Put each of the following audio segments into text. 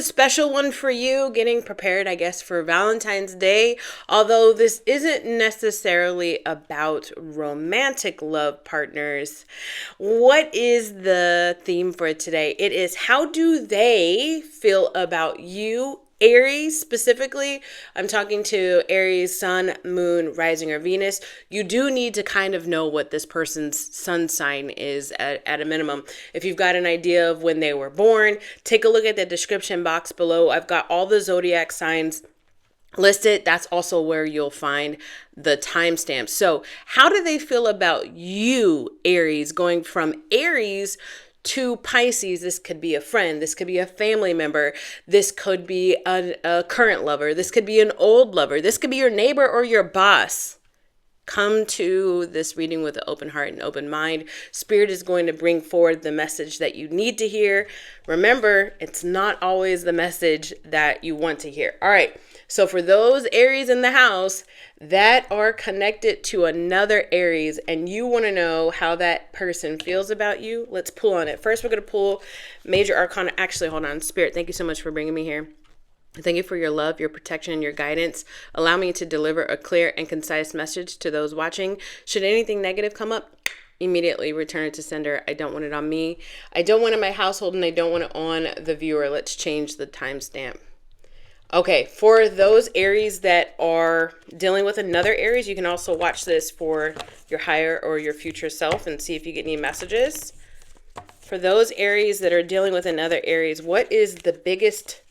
a special one for you, getting prepared, I guess, for Valentine's Day. Although this isn't necessarily about romantic love partners. What is the theme for today? It is, how do they feel about you, Aries specifically? I'm talking to Aries, Sun, Moon, Rising, or Venus. You do need to kind of know what this person's sun sign is at a minimum. If you've got an idea of when they were born, take a look at the description box below. I've got all the zodiac signs listed. That's also where you'll find the timestamps. So how do they feel about you, Aries, going from Aries to Pisces? This could be a friend. This could be a family member. This could be a current lover. This could be an old lover. This could be your neighbor or your boss. Come to this reading with an open heart and open mind. Spirit is going to bring forward the message that you need to hear. Remember, it's not always the message that you want to hear. All right. So for those Aries in the house that are connected to another Aries and you want to know how that person feels about you, let's pull on it. First, we're going to pull Major Arcana. Actually, hold on. Spirit, thank you so much for bringing me here. Thank you for your love, your protection, and your guidance. Allow me to deliver a clear and concise message to those watching. Should anything negative come up, immediately return it to sender. I don't want it on me. I don't want it in my household, and I don't want it on the viewer. Let's change the timestamp. Okay, for those Aries that are dealing with another Aries, you can also watch this for your higher or your future self and see if you get any messages. For those Aries that are dealing with another Aries, what is the biggest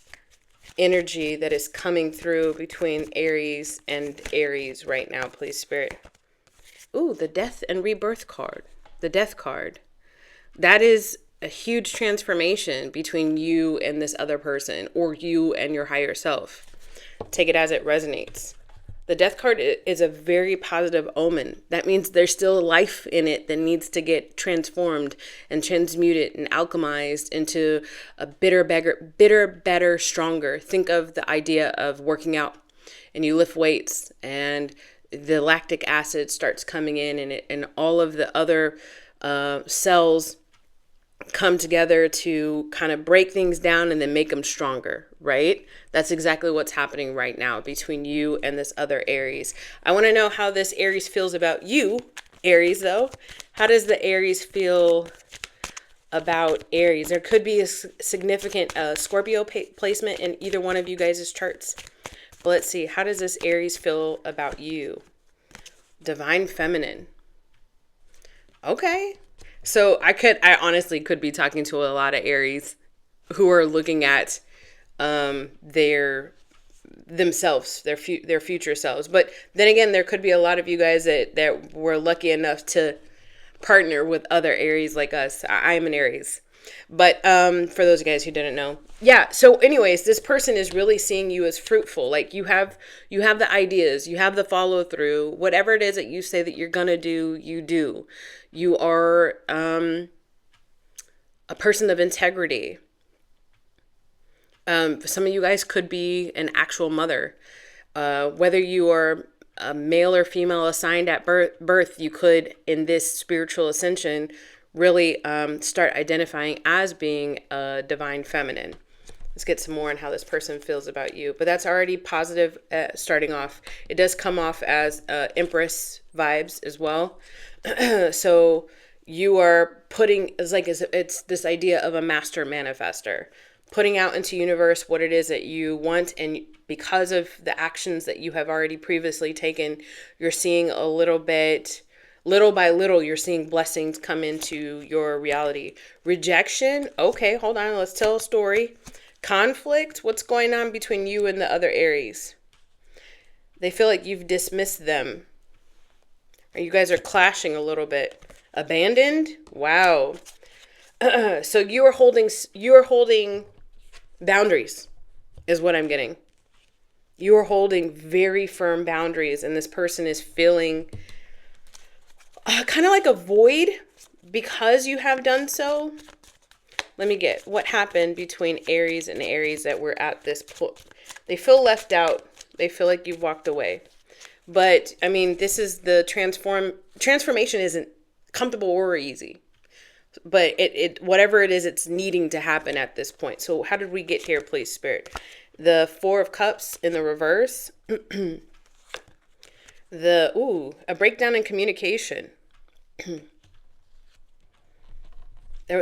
energy that is coming through between Aries and Aries right now, please, Spirit? Ooh, the Death and Rebirth card. The Death card. That is a huge transformation between you and this other person, or you and your higher self. Take it as it resonates. The Death card is a very positive omen. That means there's still life in it that needs to get transformed and transmuted and alchemized into a bitter, better, stronger. Think of the idea of working out and you lift weights and the lactic acid starts coming in and all of the other cells come together to kind of break things down and then make them stronger, right? That's exactly what's happening right now between you and this other Aries. I want to know how this Aries feels about you, Aries, though. How does the Aries feel about Aries? There could be a significant Scorpio placement in either one of you guys' charts. But let's see. How does this Aries feel about you? Divine Feminine. Okay. So I honestly could be talking to a lot of Aries who are looking at themselves, their future selves. But then again, there could be a lot of you guys that were lucky enough to partner with other Aries like us. I'm an Aries. But for those guys who didn't know. Yeah, so anyways, this person is really seeing you as fruitful. Like you have the ideas, you have the follow through. Whatever it is that you say that you're going to do, you do. You are a person of integrity. Some of you guys could be an actual mother. Whether you are a male or female assigned at birth, you could, in this spiritual ascension, really start identifying as being a divine feminine. Let's get some more on how this person feels about you. But that's already positive starting off. It does come off as Empress vibes as well. So you are putting, it's this idea of a master manifester, putting out into universe what it is that you want. And because of the actions that you have already previously taken, you're seeing a little by little, you're seeing blessings come into your reality. Rejection. Okay, hold on. Let's tell a story. Conflict. What's going on between you and the other Aries? They feel like you've dismissed them. Or you guys are clashing a little bit. Abandoned. Wow. So you are holding boundaries is what I'm getting. You are holding very firm boundaries, and this person is feeling kind of like a void because you have done so. Let me get what happened between Aries and Aries that were at this point. They feel left out. They feel like you've walked away. But I mean, this is the transformation isn't comfortable or easy. but it whatever it is, it's needing to happen at this point. So how did we get here, please, Spirit? The Four of Cups in the reverse. A breakdown in communication.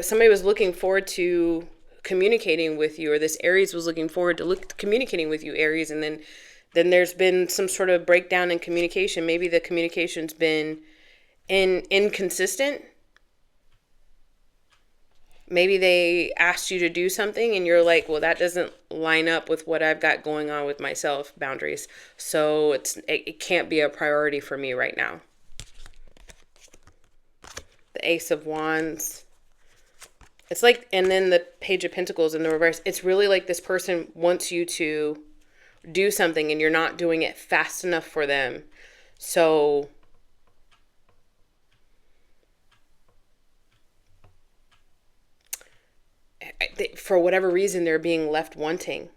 Somebody was looking forward to communicating with you, or this Aries was looking forward to communicating with you, Aries, and then there's been some sort of breakdown in communication. Maybe the communication's been inconsistent. Maybe they asked you to do something and you're like, well, that doesn't line up with what I've got going on with myself, boundaries. So it can't be a priority for me right now. The Ace of Wands. It's like, and then the Page of Pentacles in the reverse. It's really like this person wants you to do something and you're not doing it fast enough for them. So for whatever reason, they're being left wanting.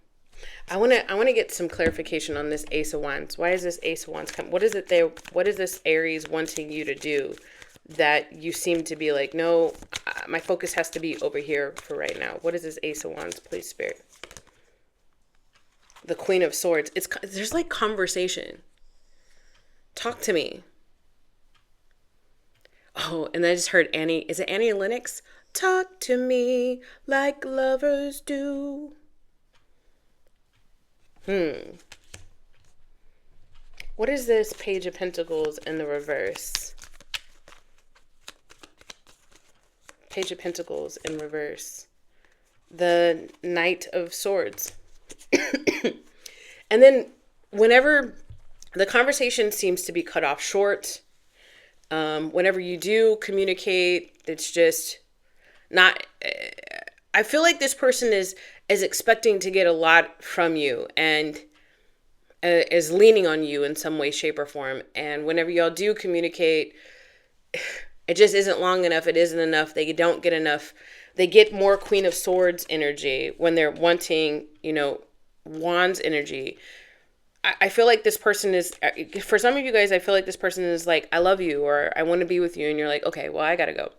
I want to get some clarification on this Ace of Wands. Why is this Ace of Wands come? What is this Aries wanting you to do that you seem to be like, no, my focus has to be over here for right now? What is this Ace of Wands, please, Spirit? The Queen of Swords. There's like conversation. Talk to me. Oh, and I just heard Annie. Is it Annie Lennox? Talk to me like lovers do. What is this Page of Pentacles in the reverse? Page of Pentacles in reverse. The Knight of Swords. And then whenever the conversation seems to be cut off short, whenever you do communicate, it's just not, I feel like this person is expecting to get a lot from you and is leaning on you in some way, shape, or form. And whenever y'all do communicate, it just isn't long enough. It isn't enough. They don't get enough. They get more Queen of Swords energy when they're wanting, Wands energy. I feel like this person is, for some of you guys, I feel like this person is like, I love you, or I want to be with you. And you're like, okay, well, I got to go.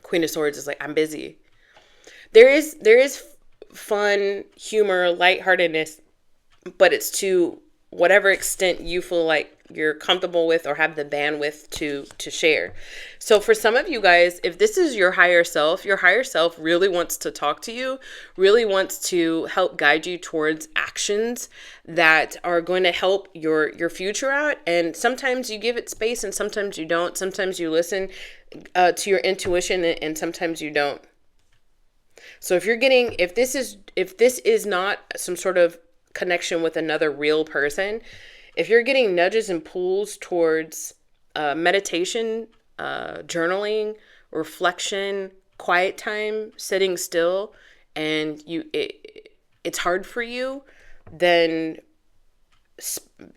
Queen of Swords is like, I'm busy. There is fun, humor, lightheartedness, but it's to whatever extent you feel like you're comfortable with or have the bandwidth to share. So for some of you guys, if this is your higher self really wants to talk to you, really wants to help guide you towards actions that are going to help your future out. And sometimes you give it space and sometimes you don't. Sometimes you listen to your intuition and sometimes you don't. So if this is not some sort of connection with another real person, if you're getting nudges and pulls towards meditation, journaling, reflection, quiet time, sitting still, and it's hard for you, then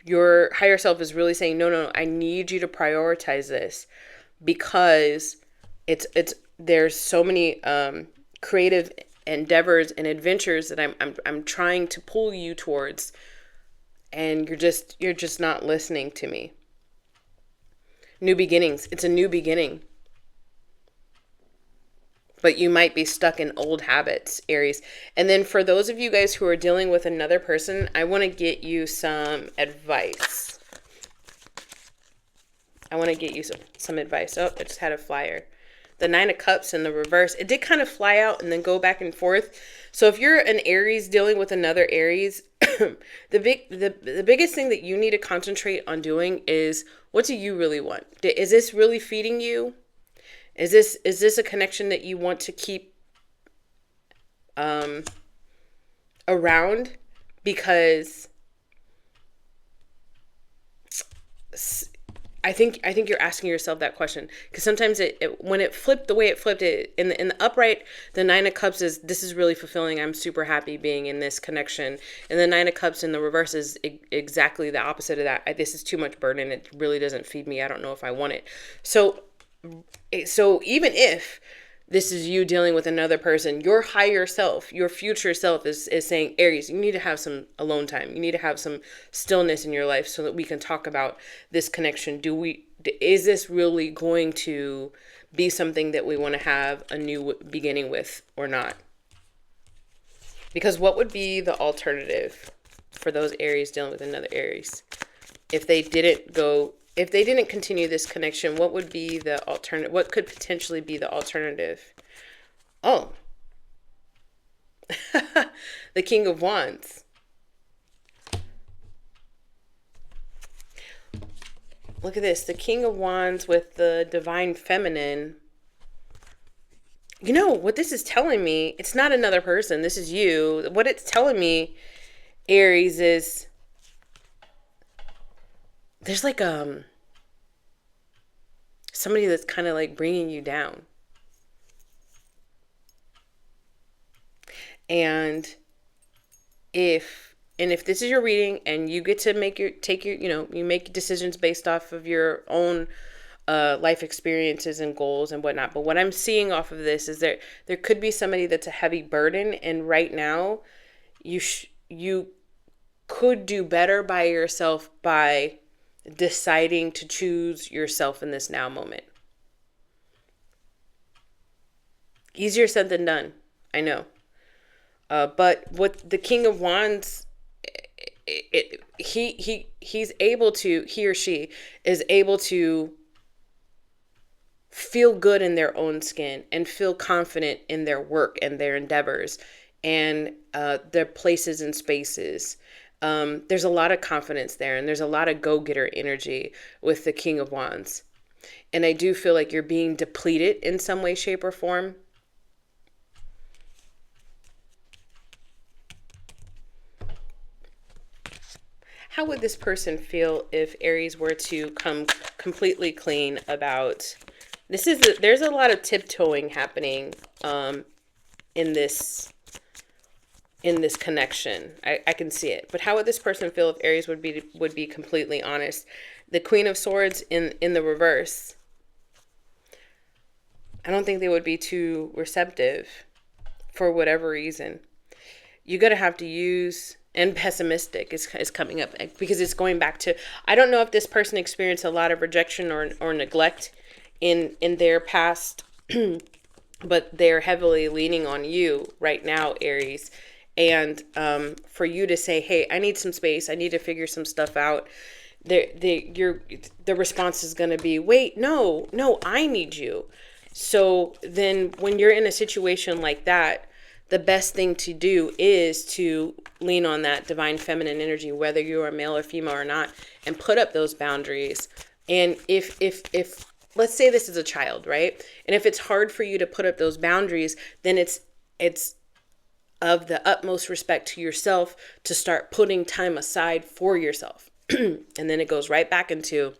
your higher self is really saying, no, I need you to prioritize this, because there's so many creative endeavors and adventures that I'm trying to pull you towards, and you're just not listening to me. New beginnings. It's a new beginning. But you might be stuck in old habits, Aries. And then for those of you guys who are dealing with another person, I want to get you some advice. Oh, I just had a flyer. The Nine of Cups in the reverse. It did kind of fly out and then go back and forth. So if you're an Aries dealing with another Aries, the biggest thing that you need to concentrate on doing is, what do you really want? Is this really feeding you? Is this a connection that you want to keep around? Because I think you're asking yourself that question, because sometimes when it flipped the way it flipped, it in the upright, the Nine of Cups is, this is really fulfilling. I'm super happy being in this connection. And the Nine of Cups in the reverse is exactly the opposite of that. This is too much burden. It really doesn't feed me. I don't know if I want it. So even if this is you dealing with another person, your higher self, your future self is saying, Aries, you need to have some alone time. You need to have some stillness in your life so that we can talk about this connection. Is this really going to be something that we want to have a new beginning with or not. Because what would be the alternative for those Aries dealing with another Aries? If they didn't continue this connection, what would be the alternative? What could potentially be the alternative? Oh, the King of Wands. Look at this. The King of Wands with the Divine Feminine. You know, what this is telling me, it's not another person. This is you. What it's telling me, Aries, is there's like somebody that's kind of like bringing you down. And if this is your reading and you get to you make decisions based off of your own life experiences and goals and whatnot. But what I'm seeing off of this is there could be somebody that's a heavy burden. And right now you could do better by yourself by deciding to choose yourself in this now moment. Easier said than done. I know. But what the King of Wands, he or she is able to feel good in their own skin and feel confident in their work and their endeavors and their places and spaces. There's a lot of confidence there, and there's a lot of go-getter energy with the King of Wands. And I do feel like you're being depleted in some way, shape, or form. How would this person feel if Aries were to come completely clean about this? There's a lot of tiptoeing happening in this connection. I can see it. But how would this person feel if Aries would be completely honest? The Queen of Swords in the reverse. I don't think they would be too receptive for whatever reason. You're going to have to use... And pessimistic is coming up because it's going back to, I don't know if this person experienced a lot of rejection or neglect in their past, but they're heavily leaning on you right now, Aries. And for you to say, hey, I need some space. I need to figure some stuff out. The response is going to be, wait, no, I need you. So then when you're in a situation like that, the best thing to do is to lean on that divine feminine energy, whether you are male or female or not, and put up those boundaries. And if let's say this is a child, right? And if it's hard for you to put up those boundaries, then it's of the utmost respect to yourself to start putting time aside for yourself. And then it goes right back into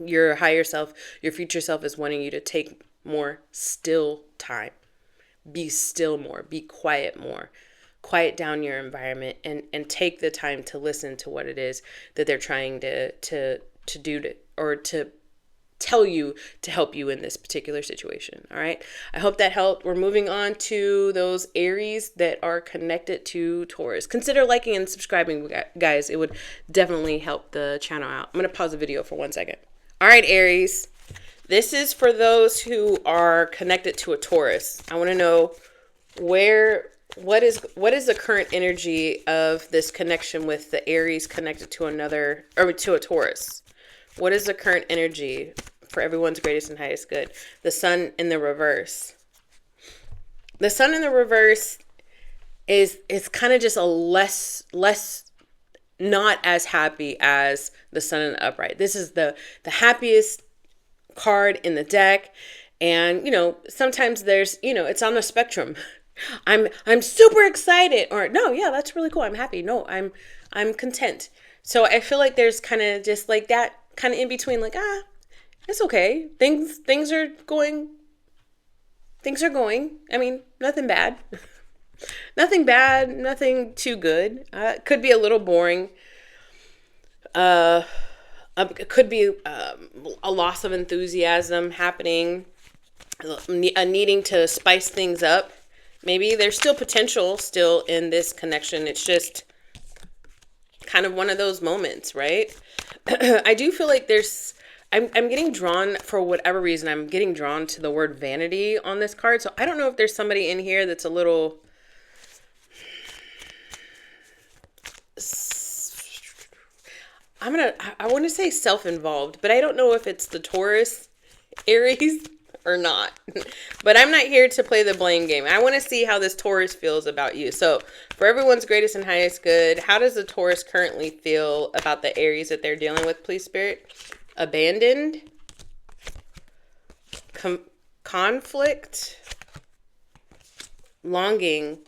your higher self. Your future self is wanting you to take more still time. Be still more, be quiet more, quiet down your environment and take the time to listen to what it is that they're trying to do to tell you to help you in this particular situation. All right. I hope that helped. We're moving on to those Aries that are connected to Taurus. Consider liking and subscribing, guys. It would definitely help the channel out. I'm going to pause the video for 1 second. All right, Aries. This is for those who are connected to a Taurus. I want to know what is the current energy of this connection with the Aries connected to to a Taurus. What is the current energy for everyone's greatest and highest good? The Sun in the reverse. The Sun in the reverse is kind of just a less not as happy as the Sun in the upright. This is the happiest card in the deck, and sometimes there's it's on the spectrum. I'm super excited, or no, yeah, that's really cool, I'm happy, no, I'm content. So I feel like there's kind of just like that kind of in between, like it's okay, things are going, I mean, nothing bad. Nothing too good. Could be a little boring. It could be a loss of enthusiasm happening, a needing to spice things up. Maybe there's still potential still in this connection. It's just kind of one of those moments, right? I do feel like there's I'm getting drawn, for whatever reason, I'm getting drawn to the word vanity on this card. So I don't know if there's somebody in here that's a little, I want to say self-involved, but I don't know if it's the Taurus, Aries, or not. But I'm not here to play the blame game. I want to see how this Taurus feels about you. So for everyone's greatest and highest good, how does the Taurus currently feel about the Aries that they're dealing with, please, Spirit? Abandoned, conflict, longing.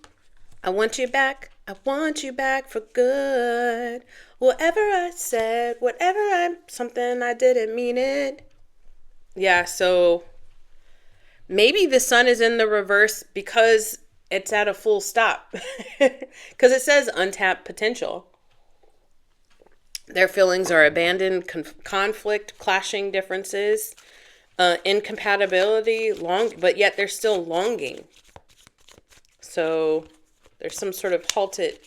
I want you back. I want you back for good. Whatever I said, something I didn't mean it. Yeah, so maybe the sun is in the reverse because it's at a full stop. Because it says untapped potential. Their feelings are abandoned, conflict, clashing differences, incompatibility, but yet they're still longing. So there's some sort of halted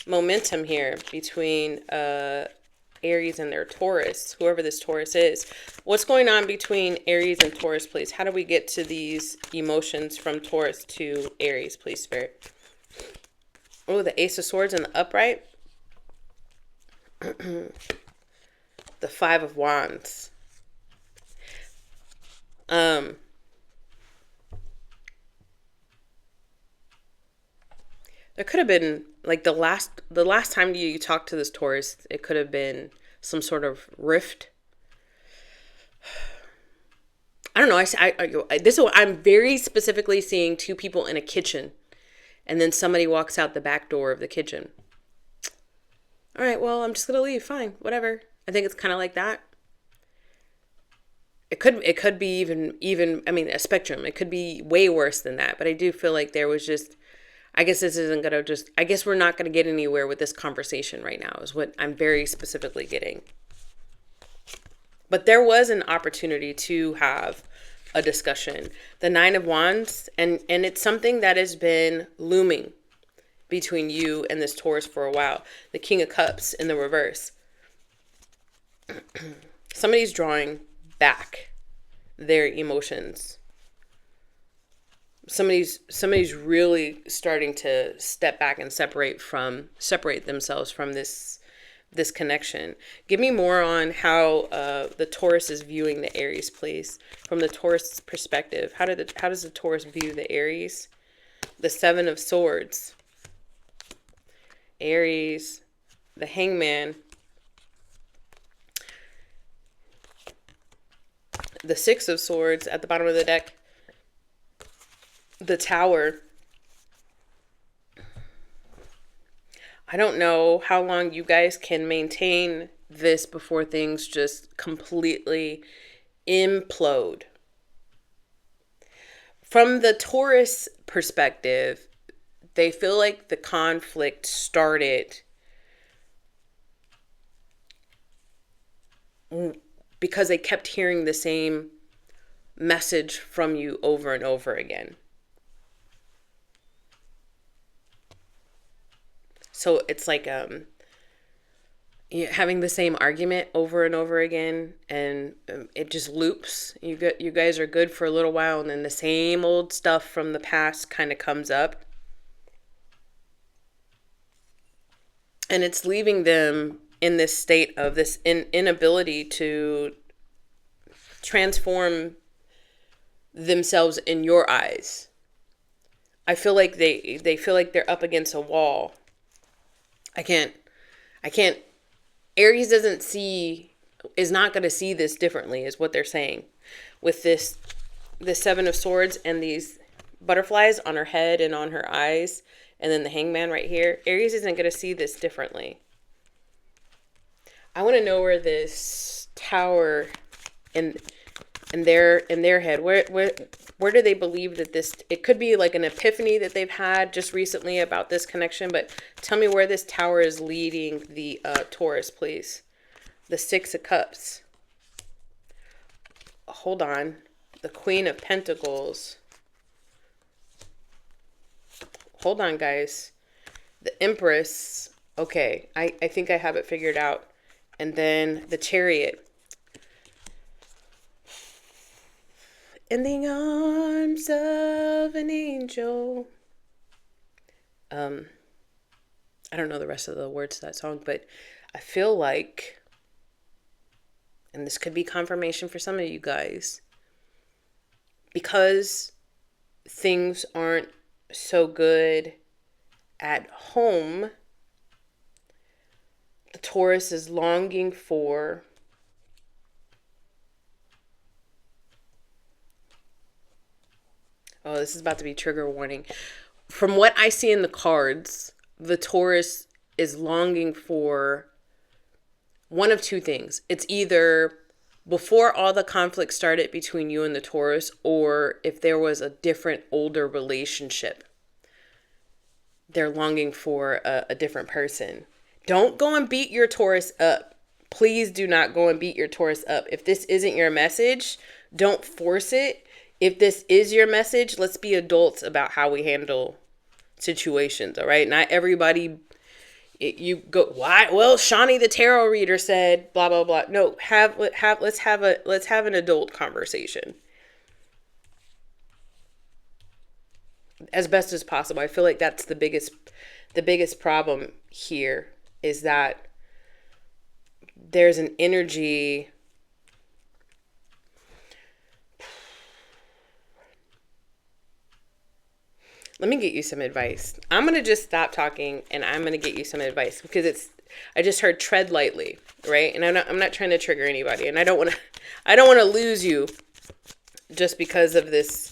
momentum here between Aries and their Taurus, whoever this Taurus is. What's going on between Aries and Taurus, please? How do we get to these emotions from Taurus to Aries, please, Spirit? Oh, the Ace of Swords and the upright. The Five of Wands. There could have been, like, the last time you talked to this Taurus, it could have been some sort of rift. I don't know. I'm very specifically seeing two people in a kitchen, and then somebody walks out the back door of the kitchen. All right, well, I'm just gonna leave. Fine, whatever. I think it's kind of like that. It could be even. I mean, a spectrum. It could be way worse than that. But I do feel like there was just. I guess this isn't gonna just. I guess we're not gonna get anywhere with this conversation right now. Is what I'm very specifically getting. But there was an opportunity to have a discussion. The Nine of Wands, and it's something that has been looming between you and this Taurus for a while. The King of Cups in the reverse. Somebody's drawing back their emotions. Somebody's really starting to step back and separate themselves from this connection. Give me more on how the Taurus is viewing the Aries, please. From the Taurus perspective, how does the Taurus view the Aries? The Seven of Swords. Aries, the Hangman, the Six of Swords at the bottom of the deck, the Tower. I don't know how long you guys can maintain this before things just completely implode. From the Taurus perspective, they feel like the conflict started because they kept hearing the same message from you over and over again. So it's like having the same argument over and over again, and it just loops. You guys are good for a little while, and then the same old stuff from the past kind of comes up. And it's leaving them in this state of this inability to transform themselves in your eyes. I feel like they feel like they're up against a wall. I can't. Aries is not going to see this differently, is what they're saying. With this Seven of Swords and these butterflies on her head and on her eyes, and then the Hangman right here, Aries isn't going to see this differently. I want to know where this Tower in their head, where do they believe that this, it could be like an epiphany that they've had just recently about this connection, but tell me where this Tower is leading the Taurus, please. The Six of Cups. Hold on. The Queen of Pentacles. Hold on, guys. The Empress. Okay, I think I have it figured out. And then the Chariot. in the arms of an angel. I don't know the rest of the words to that song, but I feel like, and this could be confirmation for some of you guys, because things aren't so good at home, the Taurus is longing for this is about to be trigger warning. From what I see in the cards, the Taurus is longing for one of two things. It's either before all the conflict started between you and the Taurus, or if there was a different older relationship, they're longing for a different person. Don't go and beat your Taurus up. Please do not go and beat your Taurus up. If this isn't your message, don't force it. If this is your message, let's be adults about how we handle situations, all right? Not everybody, you go, why? Well, Shawnee the tarot reader said blah blah blah. No, let's have an adult conversation as best as possible. I feel like that's the biggest problem here, is that there's an energy. Let me get you some advice. I'm going to just stop talking and I'm going to get you some advice, because I just heard tread lightly, right? And I'm not trying to trigger anybody, and I don't want to lose you just because of this.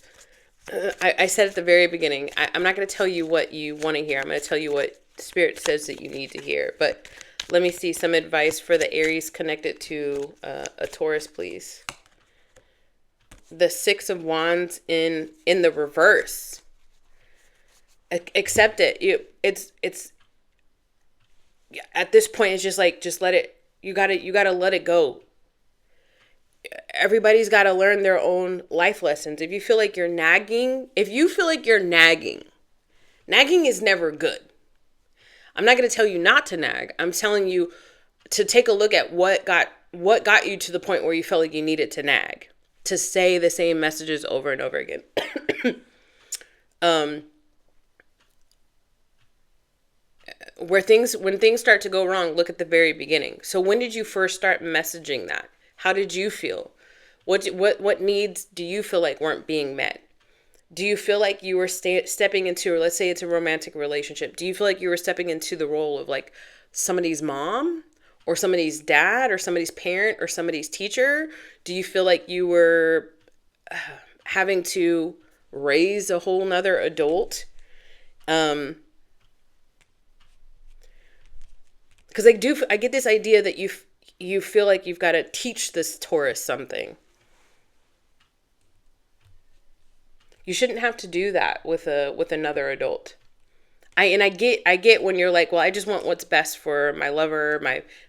I said at the very beginning, I'm not going to tell you what you want to hear. I'm going to tell you what Spirit says that you need to hear. But let me see some advice for the Aries connected to a Taurus, please. The Six of Wands in the reverse. Accept it. It's at this point, it's just like, just let it, you gotta let it go. Everybody's got to learn their own life lessons. If you feel like you're nagging, nagging is never good. I'm not going to tell you not to nag. I'm telling you to take a look at what got you to the point where you felt like you needed to nag, to say the same messages over and over again. When things start to go wrong, look at the very beginning. So when did you first start messaging that? How did you feel? What needs do you feel like weren't being met? Do you feel like you were stepping into, or let's say it's a romantic relationship, do you feel like you were stepping into the role of like somebody's mom or somebody's dad or somebody's parent or somebody's teacher? Do you feel like you were having to raise a whole nother adult? Because I get this idea that you feel like you've got to teach this Taurus something. You shouldn't have to do that with another adult. I get when you're like, well, I just want what's best for my lover,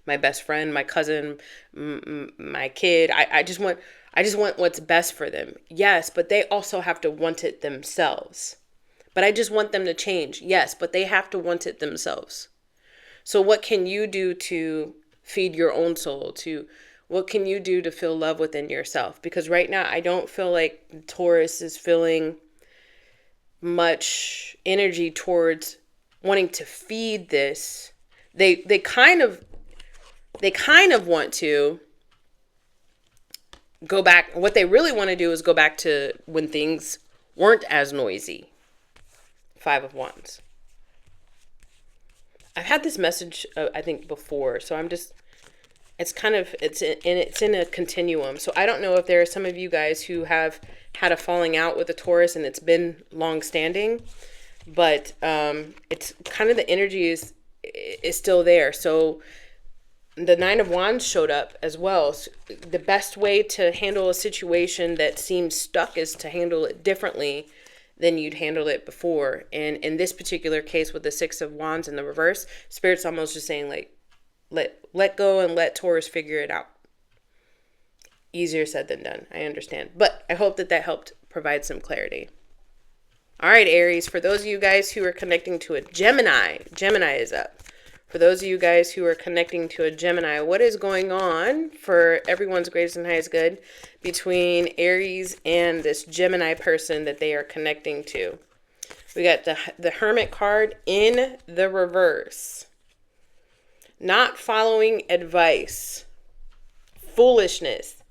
my best friend, my cousin, my kid. I just want what's best for them. Yes, but they also have to want it themselves. But I just want them to change. Yes, but they have to want it themselves. So what can you do to feed your own soul? What can you do to feel love within yourself? Because right now, I don't feel like Taurus is feeling much energy towards wanting to feed this. They kind of want to go back. What they really want to do is go back to when things weren't as noisy. Five of Wands. I've had this message, I think, before, so it's in a continuum. So I don't know if there are some of you guys who have had a falling out with a Taurus and it's been long standing, but it's kind of, the energy is still there. So the Nine of Wands showed up as well. So the best way to handle a situation that seems stuck is to handle it differently than you'd handled it before. And in this particular case with the Six of Wands in the reverse, Spirit's almost just saying like, let go and let Taurus figure it out. Easier said than done. I understand. But I hope that helped provide some clarity. All right, Aries, for those of you guys who are connecting to a Gemini is up. For those of you guys who are connecting to a Gemini, what is going on for everyone's greatest and highest good between Aries and this Gemini person that they are connecting to? We got the Hermit card in the reverse. Not following advice. Foolishness.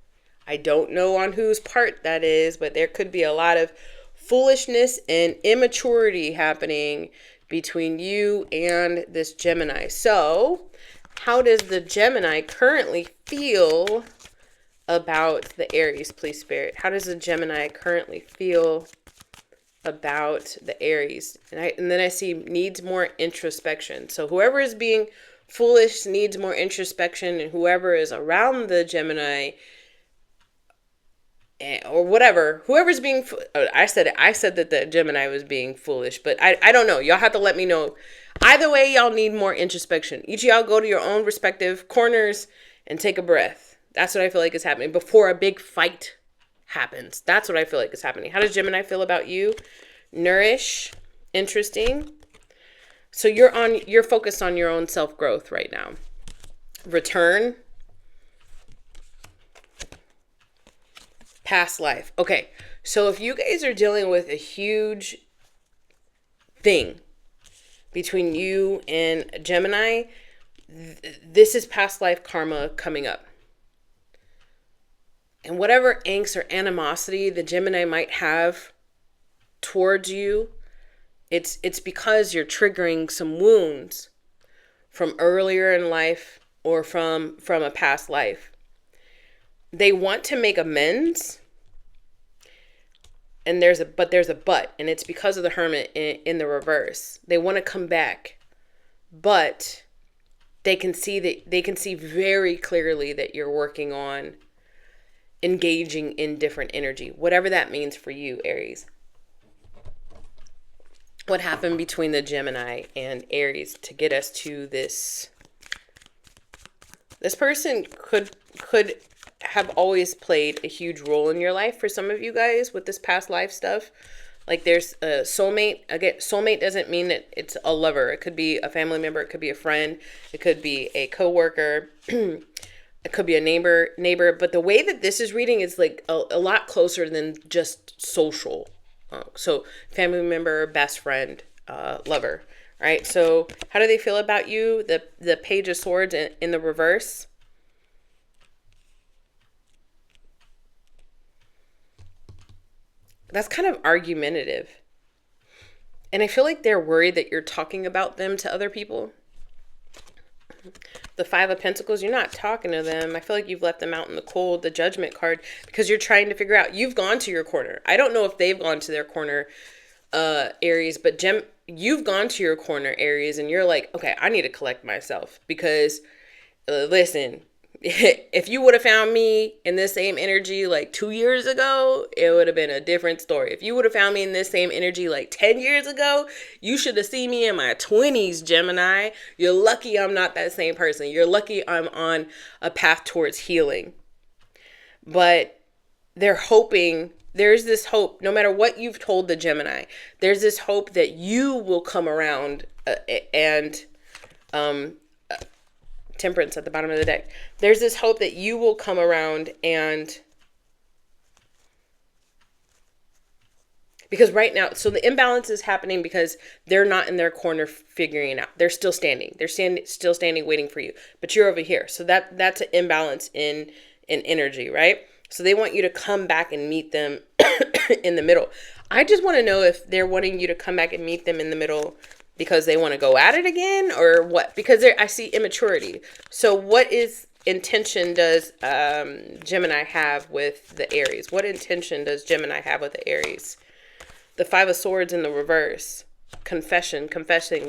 I don't know on whose part that is, but there could be a lot of foolishness and immaturity happening between you and this Gemini. So, how does the Gemini currently feel about the Aries, please, Spirit? How does the Gemini currently feel about the Aries? And then I see needs more introspection. So whoever is being foolish needs more introspection, and whoever is around the Gemini or whatever, whoever's being, I said that the Gemini was being foolish, but I don't know. Y'all have to let me know. Either way, y'all need more introspection. Each of y'all go to your own respective corners and take a breath. That's what I feel like is happening before a big fight happens. That's what I feel like is happening. How does Gemini feel about you? Nourish. Interesting. So you're focused on your own self-growth right now. Return. Past life. Okay, so if you guys are dealing with a huge thing between you and Gemini, this is past life karma coming up. And whatever angst or animosity the Gemini might have towards you, it's because you're triggering some wounds from earlier in life or from a past life. They want to make amends, and there's a but, and it's because of the Hermit in the reverse. They want to come back, but they can see very clearly that you're working on engaging in different energy, whatever that means for you, Aries. What happened between the Gemini and Aries to get us to this? This person could have always played a huge role in your life for some of you guys with this past life stuff. Like there's a soulmate. Again, soulmate doesn't mean that it's a lover. It could be a family member. It could be a friend. It could be a coworker. It could be a neighbor. But the way that this is reading is like a lot closer than just social. So family member, best friend, lover. Right? So how do they feel about you? The Page of Swords in the reverse. That's kind of argumentative. And I feel like they're worried that you're talking about them to other people. The Five of Pentacles, you're not talking to them. I feel like you've left them out in the cold. The Judgment card, because you're trying to figure out, you've gone to your corner. I don't know if they've gone to their corner, Aries, but you've gone to your corner, Aries, and you're like, okay, I need to collect myself because, listen, if you would have found me in this same energy like 2 years ago, it would have been a different story. If you would have found me in this same energy like 10 years ago, you should have seen me in my 20s, Gemini. You're lucky I'm not that same person. You're lucky I'm on a path towards healing. But they're hoping, there's this hope, no matter what you've told the Gemini, there's this hope that you will come around and Temperance at the bottom of the deck. There's this hope that you will come around and, because right now, so the imbalance is happening because they're not in their corner figuring it out. They're still standing. They're still standing waiting for you, but you're over here. So that's an imbalance in energy, right? So they want you to come back and meet them in the middle. I just want to know if they're wanting you to come back and meet them in the middle because they want to go at it again or what? Because I see immaturity. So what intention does Gemini have with the Aries? What intention does Gemini have with the Aries? The Five of Swords in the reverse. Confessing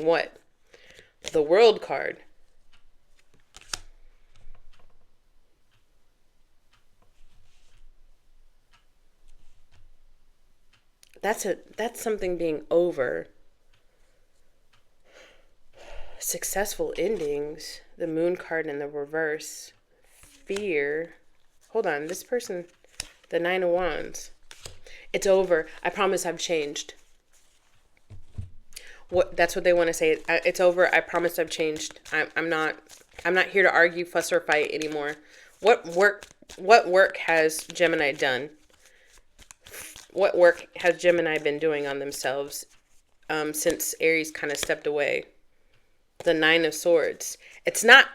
what? The World card. That's something being over. Successful endings. The Moon card in the reverse. Fear. Hold on, this person, the Nine of Wands. It's over. I promise I've changed. That's what they want to say. It's over. I promise I've changed. I'm not here to argue, fuss, or fight anymore. What work has Gemini done? What work has Gemini been doing on themselves since Aries kind of stepped away? The Nine of Swords. It's not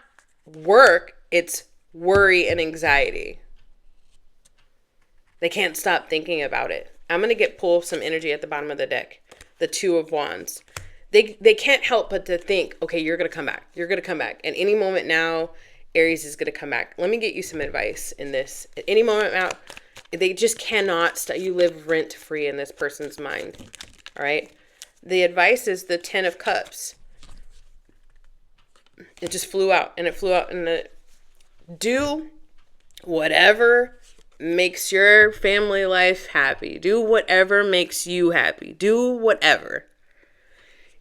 work, it's worry and anxiety. They can't stop thinking about it. I'm going to pull some energy at the bottom of the deck. The Two of Wands. They can't help but to think, okay, you're going to come back. You're going to come back. At any moment now, Aries is going to come back. Let me get you some advice in this. At any moment now, they just cannot you live rent-free in this person's mind. All right? The advice is the Ten of Cups. It just flew out. And it flew out in the... Do whatever makes your family life happy. Do whatever makes you happy. Do whatever.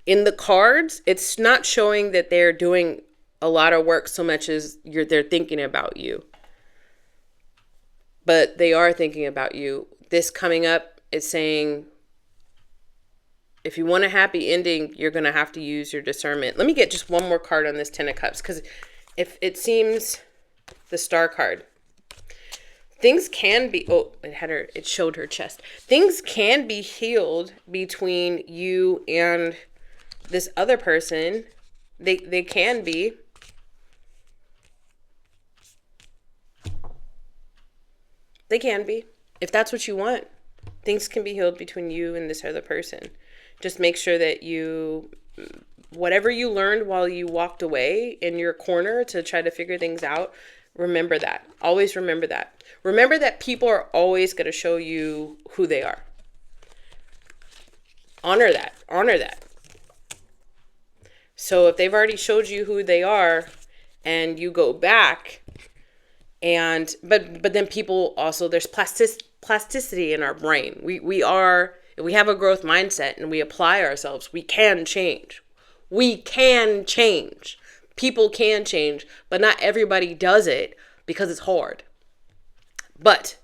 In the cards, it's not showing that they're doing a lot of work so much as they're thinking about you. But they are thinking about you. This coming up is saying, if you want a happy ending, you're going to have to use your discernment. Let me get just one more card on this Ten of Cups, because if it seems the Star card, things can be, it showed her chest. Things can be healed between you and this other person. They can be. They can be. If that's what you want, things can be healed between you and this other person. Just make sure that whatever you learned while you walked away in your corner to try to figure things out, remember that. Always remember that. Remember that people are always going to show you who they are. Honor that. Honor that. So if they've already showed you who they are and you go back but then people also, there's plasticity in our brain. If we have a growth mindset and we apply ourselves, we can change. We can change. People can change, but not everybody does it because it's hard. But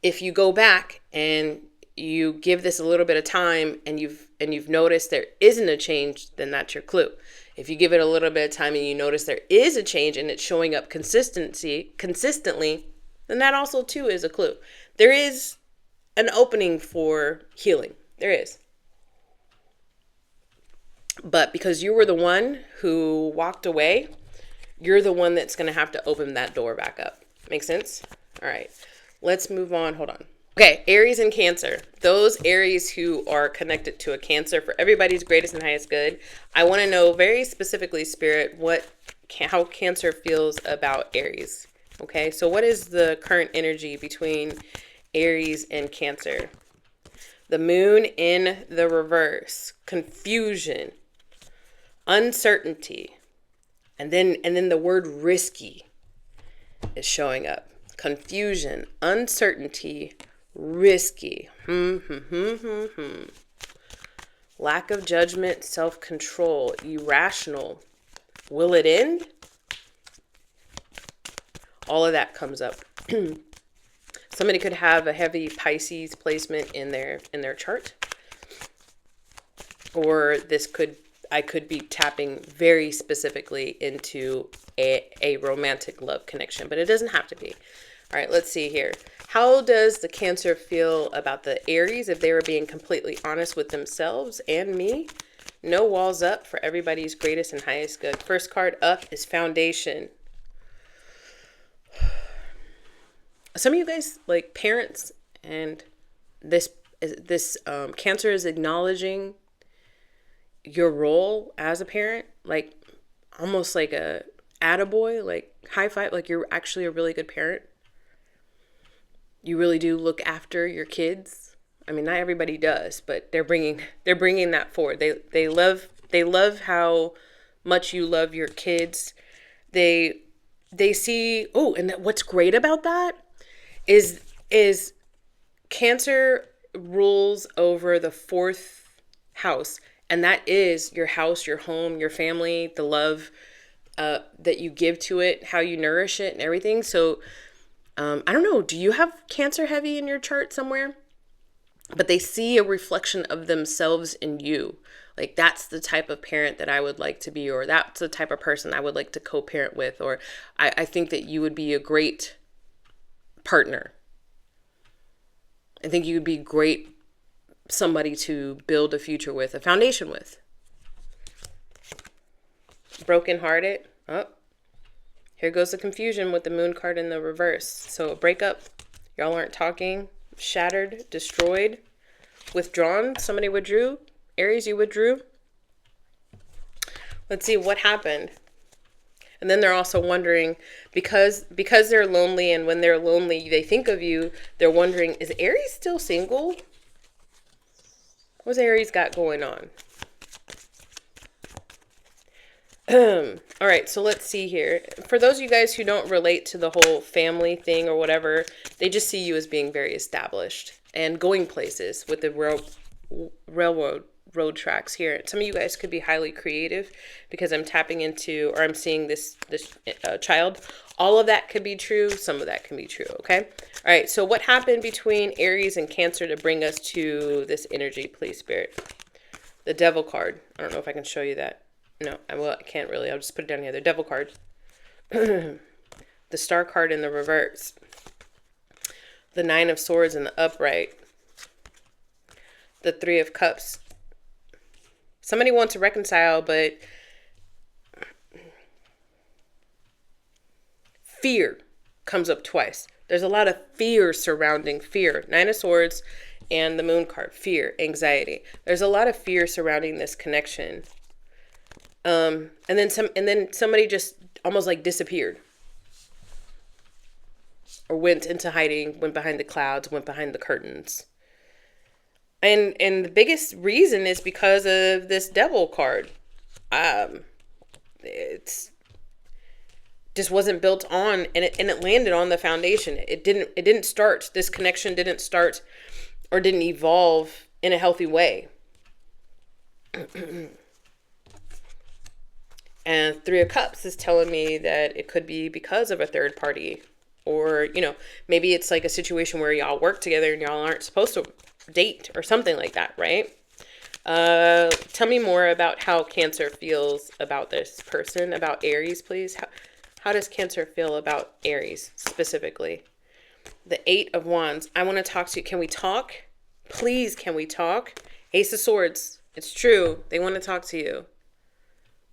if you go back and you give this a little bit of time and you've noticed there isn't a change, then that's your clue. If you give it a little bit of time and you notice there is a change and it's showing up consistently, then that also too is a clue. There is an opening for healing. There is. But because you were the one who walked away, you're the one that's going to have to open that door back up. Make sense? All right. Let's move on. Hold on. Okay, Aries and Cancer. Those Aries who are connected to a Cancer, for everybody's greatest and highest good, I want to know very specifically, Spirit, how Cancer feels about Aries. Okay, so what is the current energy between Aries and Cancer? The Moon in the reverse, confusion, uncertainty, and then the word risky is showing up. Confusion, uncertainty, risky. Lack of judgment, self-control, irrational. Will it end? All of that comes up. Somebody could have a heavy Pisces placement in their chart. Or I could be tapping very specifically into a romantic love connection, but it doesn't have to be. All right, let's see here. How does the Cancer feel about the Aries if they were being completely honest with themselves and me? No walls up for everybody's greatest and highest good. First card up is Foundation. Some of you guys, like parents, and this Cancer is acknowledging your role as a parent, like almost like a attaboy, like high five, like you're actually a really good parent. You really do look after your kids. I mean, not everybody does, but they're bringing that forward. They love how much you love your kids. They see, and what's great about that is Cancer rules over the fourth house, and that is your house, your home, your family, the love that you give to it, how you nourish it and everything. So I don't know, do you have Cancer heavy in your chart somewhere? But they see a reflection of themselves in you. Like, that's the type of parent that I would like to be, or that's the type of person I would like to co-parent with, or I think that you would be a great partner. I think you would be great somebody to build a future with, a foundation with. Brokenhearted. Oh, here goes the confusion with the moon card in the reverse. So a breakup, y'all aren't talking, shattered, destroyed, withdrawn. Somebody withdrew. Aries, you withdrew. Let's see what happened. And then they're also wondering, because they're lonely, and when they're lonely, they think of you, they're wondering, is Aries still single? What's Aries got going on? All right, so let's see here. For those of you guys who don't relate to the whole family thing or whatever, they just see you as being very established and going places with the road tracks here. Some of you guys could be highly creative because I'm tapping into, or I'm seeing this child. All of that could be true. Some of that can be true. Okay. All right. So what happened between Aries and Cancer to bring us to this energy, please, Spirit? The Devil card. I don't know if I can show you that. No, I can't really. I'll just put it down here. The Devil card. The Star card in the reverse. The Nine of Swords in the upright. The Three of Cups. Somebody wants to reconcile, but fear comes up twice. There's a lot of fear surrounding fear. Nine of Swords and the Moon card. Fear, anxiety. There's a lot of fear surrounding this connection. And then somebody just almost like disappeared. Or went into hiding, went behind the clouds, went behind the curtains. And the biggest reason is because of this Devil card. It's just wasn't built on, and it landed on the foundation. It didn't start. This connection didn't start or didn't evolve in a healthy way. And Three of Cups is telling me that it could be because of a third party, or, maybe it's like a situation where y'all work together and y'all aren't supposed to date or something like that, right? Tell me more about how Cancer feels about this person, about Aries, please. How does Cancer feel about Aries specifically? The Eight of Wands. I want to talk to you. Can we talk? Please, can we talk? Ace of Swords. It's true. They want to talk to you.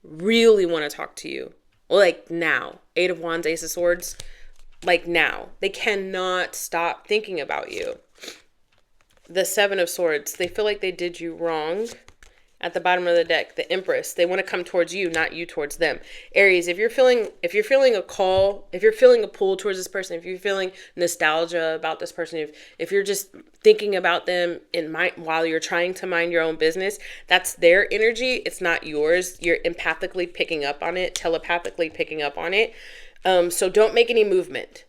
Really want to talk to you. Like now. Eight of Wands, Ace of Swords. Like now. They cannot stop thinking about you. The Seven of Swords. They feel like they did you wrong. At the bottom of the deck, the Empress. They want to come towards you, not you towards them. Aries, if you're feeling a call, if you're feeling a pull towards this person, if you're feeling nostalgia about this person, if you're just thinking about them while you're trying to mind your own business, that's their energy. It's not yours. You're empathically picking up on it, telepathically picking up on it. So don't make any movement.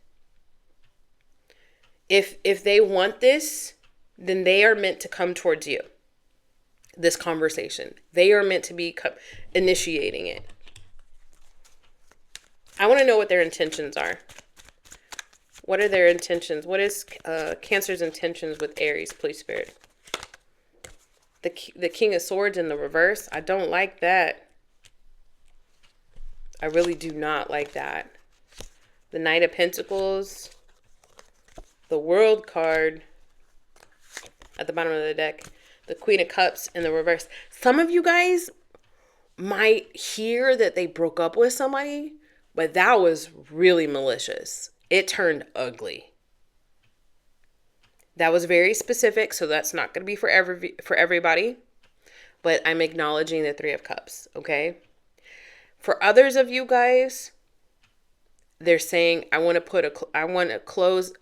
If they want this, then they are meant to come towards you. This conversation. They are meant to be initiating it. I want to know what their intentions are. What are their intentions? What is Cancer's intentions with Aries, please, Spirit? The King of Swords in the reverse. I don't like that. I really do not like that. The Knight of Pentacles. The World card at the bottom of the deck. The Queen of Cups in the reverse. Some of you guys might hear that they broke up with somebody, but that was really malicious. It turned ugly. That was very specific, so that's not going to be for everybody. But I'm acknowledging the Three of Cups, okay? For others of you guys, they're saying, I want to close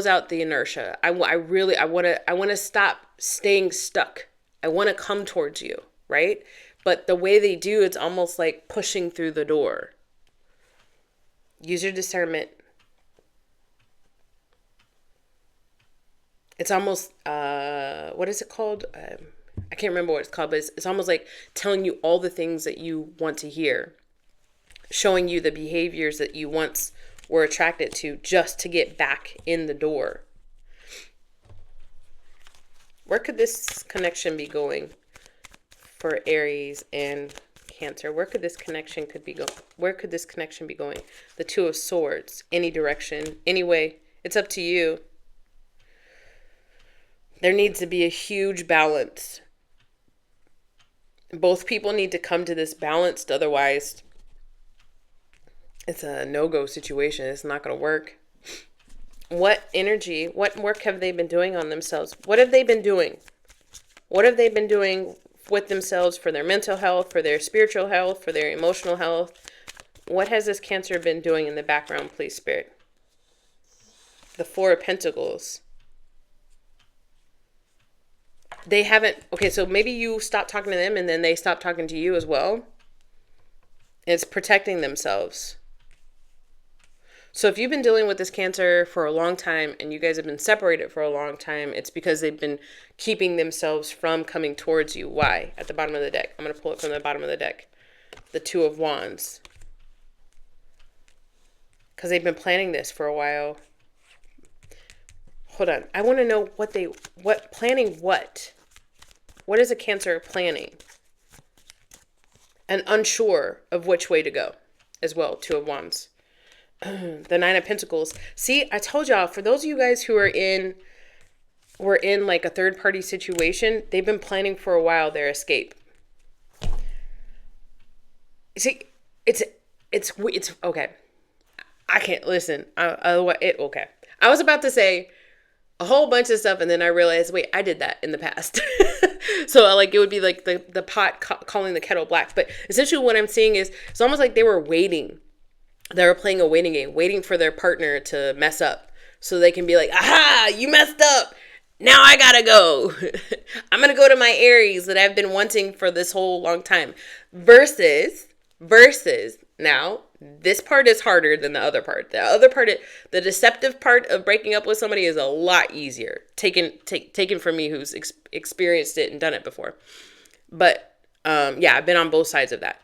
out the inertia. I want to stop staying stuck. I want to come towards you, right? But the way they do, it's almost like pushing through the door. Use your discernment. It's almost, what is it called? I can't remember what it's called, but it's almost like telling you all the things that you want to hear. Showing you the behaviors that you once were attracted to just to get back in the door. Where could this connection be going? for Aries and Cancer. Where could this connection be going? The Two of Swords. Any direction, any way. It's up to you. There needs to be a huge balance. Both people need to come to this balanced, otherwise it's a no-go situation. It's not going to work. What energy, what work have they been doing on themselves? What have they been doing? What have they been doing with themselves for their mental health, for their spiritual health, for their emotional health? What has this Cancer been doing in the background, please, Spirit? The Four of Pentacles. They haven't, okay, so maybe you stop talking to them and then they stop talking to you as well. It's protecting themselves. So if you've been dealing with this Cancer for a long time and you guys have been separated for a long time, it's because they've been keeping themselves from coming towards you. Why? At the bottom of the deck. I'm going to pull it from the bottom of the deck. The Two of Wands. Because they've been planning this for a while. Hold on. I want to know planning what? What is a Cancer planning? And unsure of which way to go as well. Two of Wands. The Nine of Pentacles. See, I told y'all, for those of you guys who were in like a third party situation, they've been planning for a while their escape. See, it's okay. I can't listen. Okay. I was about to say a whole bunch of stuff and then I realized, wait, I did that in the past. So like it would be like the pot calling the kettle black. But essentially what I'm seeing is it's almost like they were waiting. They were playing a waiting game, waiting for their partner to mess up so they can be like, aha, you messed up. Now I gotta go. I'm gonna go to my Aries that I've been wanting for this whole long time. Versus now, this part is harder than the other part. The other part, the deceptive part of breaking up with somebody is a lot easier. Taken from me who's experienced it and done it before. But yeah, I've been on both sides of that.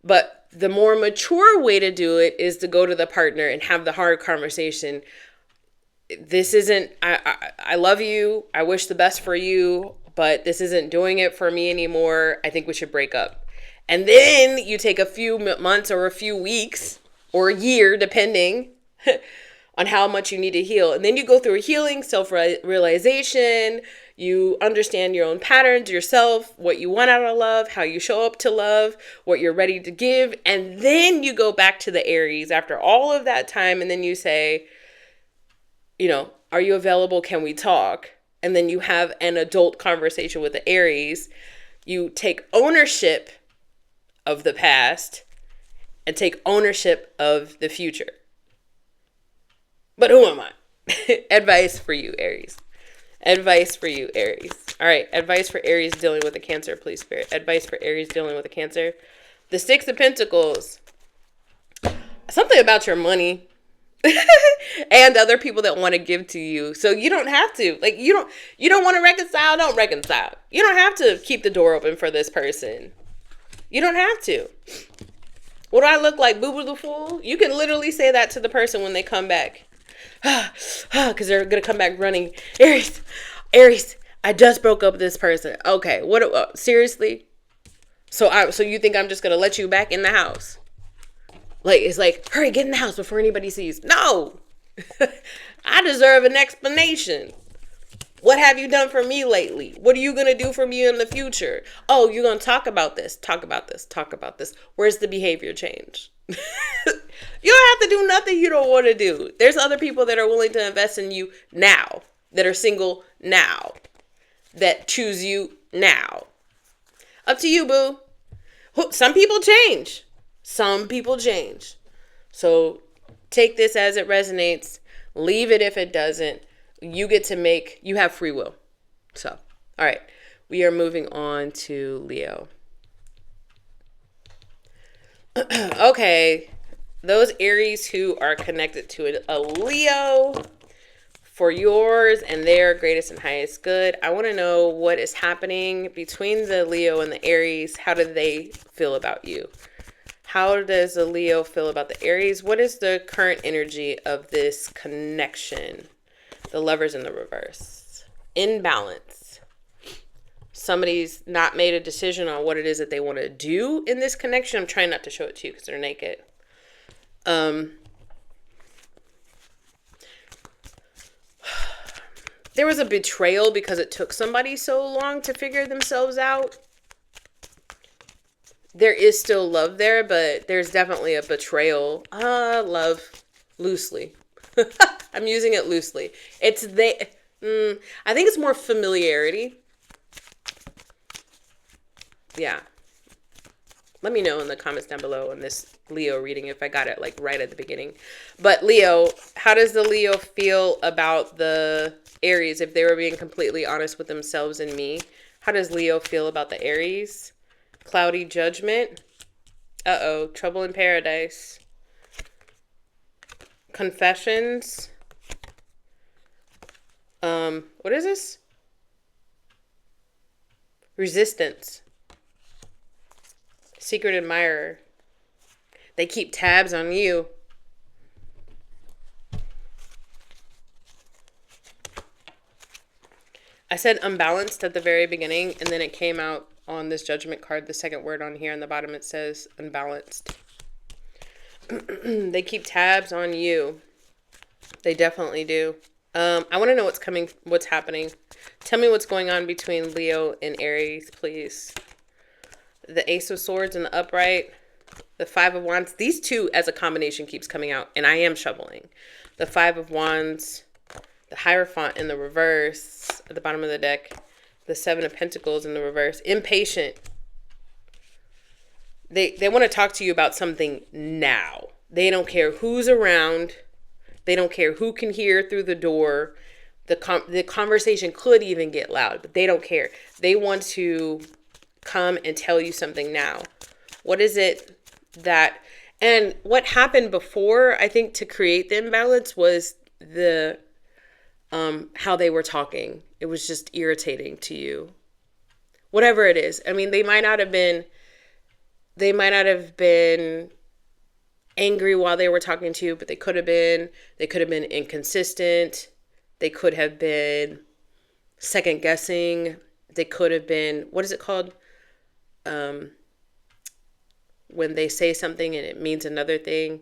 But the more mature way to do it is to go to the partner and have the hard conversation. This isn't, I love you. I wish the best for you, but this isn't doing it for me anymore. I think we should break up. And then you take a few months or a few weeks or a year, depending on how much you need to heal. And then you go through a healing, self-realization. You understand your own patterns, yourself, what you want out of love, how you show up to love, what you're ready to give. And then you go back to the Aries after all of that time. And then you say, are you available? Can we talk? And then you have an adult conversation with the Aries. You take ownership of the past and take ownership of the future. But who am I? Advice for you, Aries. Advice for you, Aries. All right. Advice for Aries dealing with a Cancer, please, Spirit. Advice for Aries dealing with a Cancer. The Six of Pentacles. Something about your money and other people that want to give to you. So you don't have to. Like, you don't want to reconcile, don't reconcile. You don't have to keep the door open for this person. You don't have to. What do I look like, Boo Boo the Fool? You can literally say that to the person when they come back. Because they're going to come back running. Aries, I just broke up with this person. Okay, what? Seriously? So you think I'm just going to let you back in the house? Like, it's like, hurry, get in the house before anybody sees. No. I deserve an explanation. What have you done for me lately? What are you going to do for me in the future? Oh, you're going to talk about this. Where's the behavior change? You don't have to do nothing you don't want to do. There's other people that are willing to invest in you now, that are single now, that choose you now. Up to you, boo. Some people change. So take this as it resonates. Leave it if it doesn't. You have free will. So, all right. We are moving on to Leo. Okay. Those Aries who are connected to a Leo, for yours and their greatest and highest good, I want to know what is happening between the Leo and the Aries. How do they feel about you? How does the Leo feel about the Aries? What is the current energy of this connection? The Lovers in the reverse. In balance. Somebody's not made a decision on what it is that they want to do in this connection. I'm trying not to show it to you because they're naked. There was a betrayal because it took somebody so long to figure themselves out. There is still love there, but there's definitely a betrayal. Love, loosely. I'm using it loosely. I think it's more familiarity. Yeah. Let me know in the comments down below on this Leo reading if I got it like right at the beginning. But Leo, how does the Leo feel about the Aries if they were being completely honest with themselves and me? How does Leo feel about the Aries? Cloudy judgment. Uh-oh. Trouble in paradise. Confessions. What is this? Resistance. Secret admirer. They keep tabs on you. I said unbalanced at the very beginning, and then it came out on this judgment card. The second word on here on the bottom, it says unbalanced. They keep tabs on you. They definitely do. I want to know what's happening. Tell me what's going on between Leo and Aries, please. The Ace of Swords in the upright. The Five of Wands. These two as a combination keeps coming out, and I am shoveling. The Five of Wands. The Hierophant in the reverse at the bottom of the deck. The Seven of Pentacles in the reverse. Impatient. They want to talk to you about something now. They don't care who's around. They don't care who can hear through the door. The conversation could even get loud, but they don't care. They want to come and tell you something now. What is it that, and what happened before, I think, to create the imbalance was the how they were talking. It was just irritating to you. Whatever it is. I mean, they might not have been angry while they were talking to you, but they could have been inconsistent. They could have been second guessing. They could have been, what is it called? When they say something and it means another thing.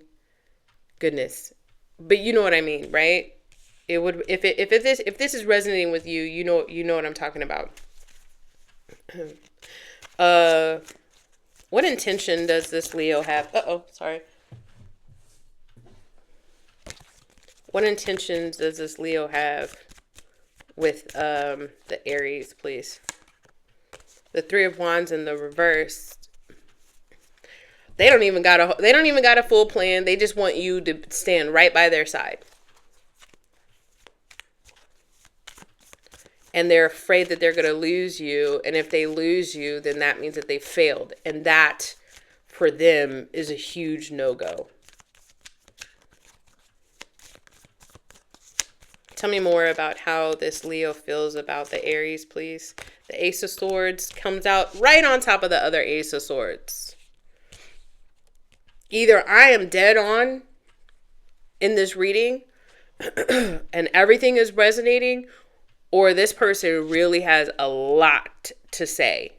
Goodness. But you know what I mean, right? It would, if this is resonating with you, you know what I'm talking about. What intention does this Leo have? Sorry. What intentions does this Leo have with the Aries, please? The Three of Wands in the reverse. They don't even got a full plan. They just want you to stand right by their side. And they're afraid that they're going to lose you. And if they lose you, then that means that they failed. And that, for them, is a huge no-go. Tell me more about how this Leo feels about the Aries, please. The Ace of Swords comes out right on top of the other Ace of Swords. Either I am dead on in this reading and everything is resonating, or this person really has a lot to say.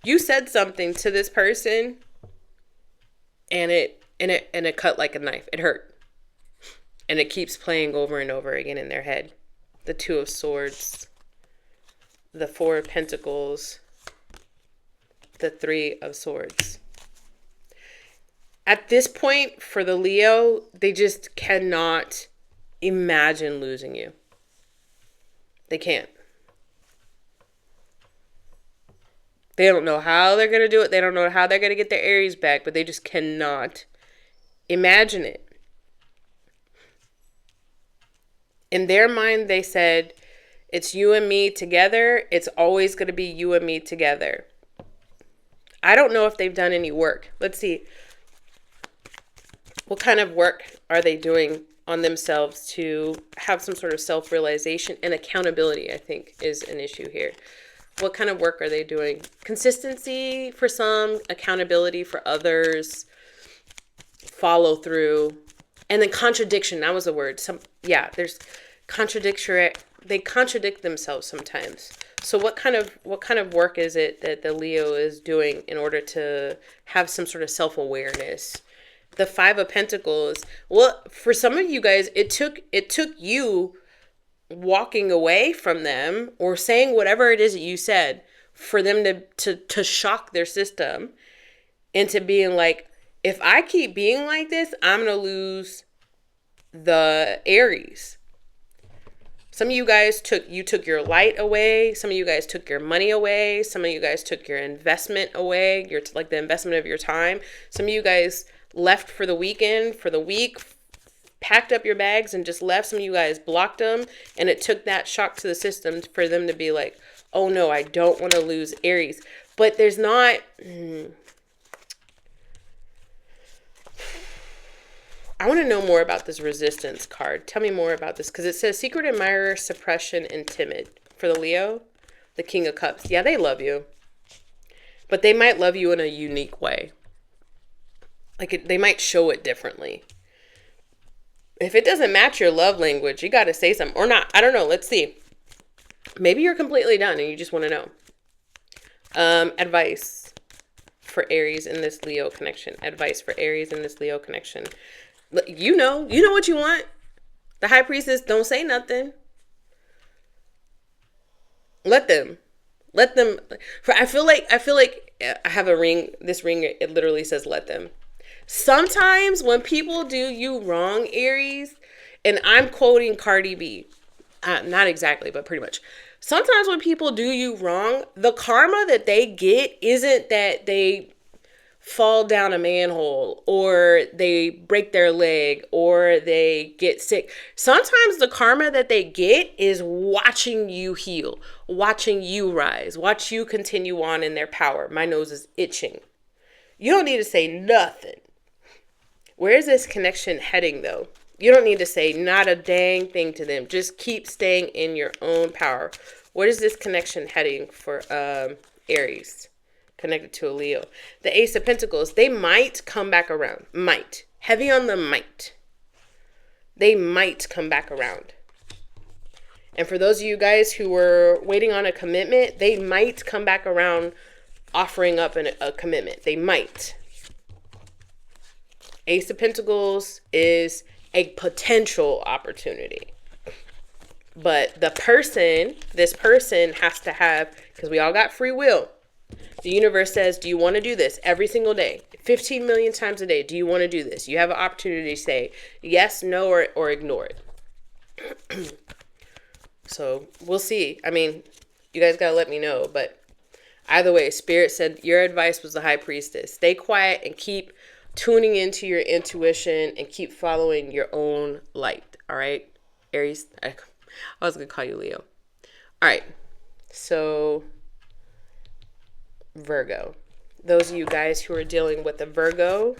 You said something to this person and it cut like a knife. It hurt. And it keeps playing over and over again in their head. The Two of Swords, the Four of Pentacles, the Three of Swords. At this point, for the Leo, they just cannot imagine losing you. They can't. They don't know how they're going to do it. They don't know how they're going to get their Aries back, but they just cannot imagine it. In their mind, they said, it's you and me together. It's always going to be you and me together. I don't know if they've done any work. Let's see. What kind of work are they doing on themselves to have some sort of self-realization and accountability, I think, is an issue here. What kind of work are they doing? Consistency for some, accountability for others, follow through, and then contradiction. That was the word. There's they contradict themselves sometimes. So what kind of work is it that the Leo is doing in order to have some sort of self-awareness? The Five of Pentacles. Well, for some of you guys, it took you walking away from them or saying whatever it is that you said for them to shock their system into being like, if I keep being like this, I'm going to lose the Aries. Some of you guys took your light away. Some of you guys took your money away. Some of you guys took your investment away, like the investment of your time. Some of you guys left for the weekend, for the week, packed up your bags and just left. Some of you guys blocked them, and it took that shock to the system for them to be like, oh no, I don't want to lose Aries. But there's not... I want to know more about this resistance card. Tell me more about this, because it says secret admirer, suppression, and timid. For the Leo, the King of Cups. Yeah, they love you. But they might love you in a unique way. Like they might show it differently. If it doesn't match your love language, you got to say something. Or not. I don't know. Let's see. Maybe you're completely done and you just want to know. Advice for Aries in this Leo connection. Advice for Aries in this Leo connection. You know what you want. The High Priestess, don't say nothing. Let them. I feel like I have a ring. This ring, it literally says let them. Sometimes when people do you wrong, Aries, and I'm quoting Cardi B, not exactly, but pretty much. Sometimes when people do you wrong, the karma that they get isn't that they fall down a manhole or they break their leg or they get sick. Sometimes the karma that they get is watching you heal, watching you rise, watch you continue on in their power. My nose is itching. You don't need to say nothing. Where is this connection heading though? You don't need to say not a dang thing to them. Just keep staying in your own power. What is this connection heading for Aries? Connected to a Leo. The Ace of Pentacles, they might come back around. Might. Heavy on the might. They might come back around. And for those of you guys who were waiting on a commitment, they might come back around offering up a commitment. They might. Ace of Pentacles is a potential opportunity. But this person has to have, because we all got free will. The universe says, do you want to do this every single day? 15 million times a day. Do you want to do this? You have an opportunity to say yes, no, or ignore it. So we'll see. I mean, you guys got to let me know. But either way, Spirit said your advice was the High Priestess. Stay quiet and keep tuning into your intuition and keep following your own light. All right, Aries. I was going to call you Leo. All right. So Virgo. Those of you guys who are dealing with a Virgo,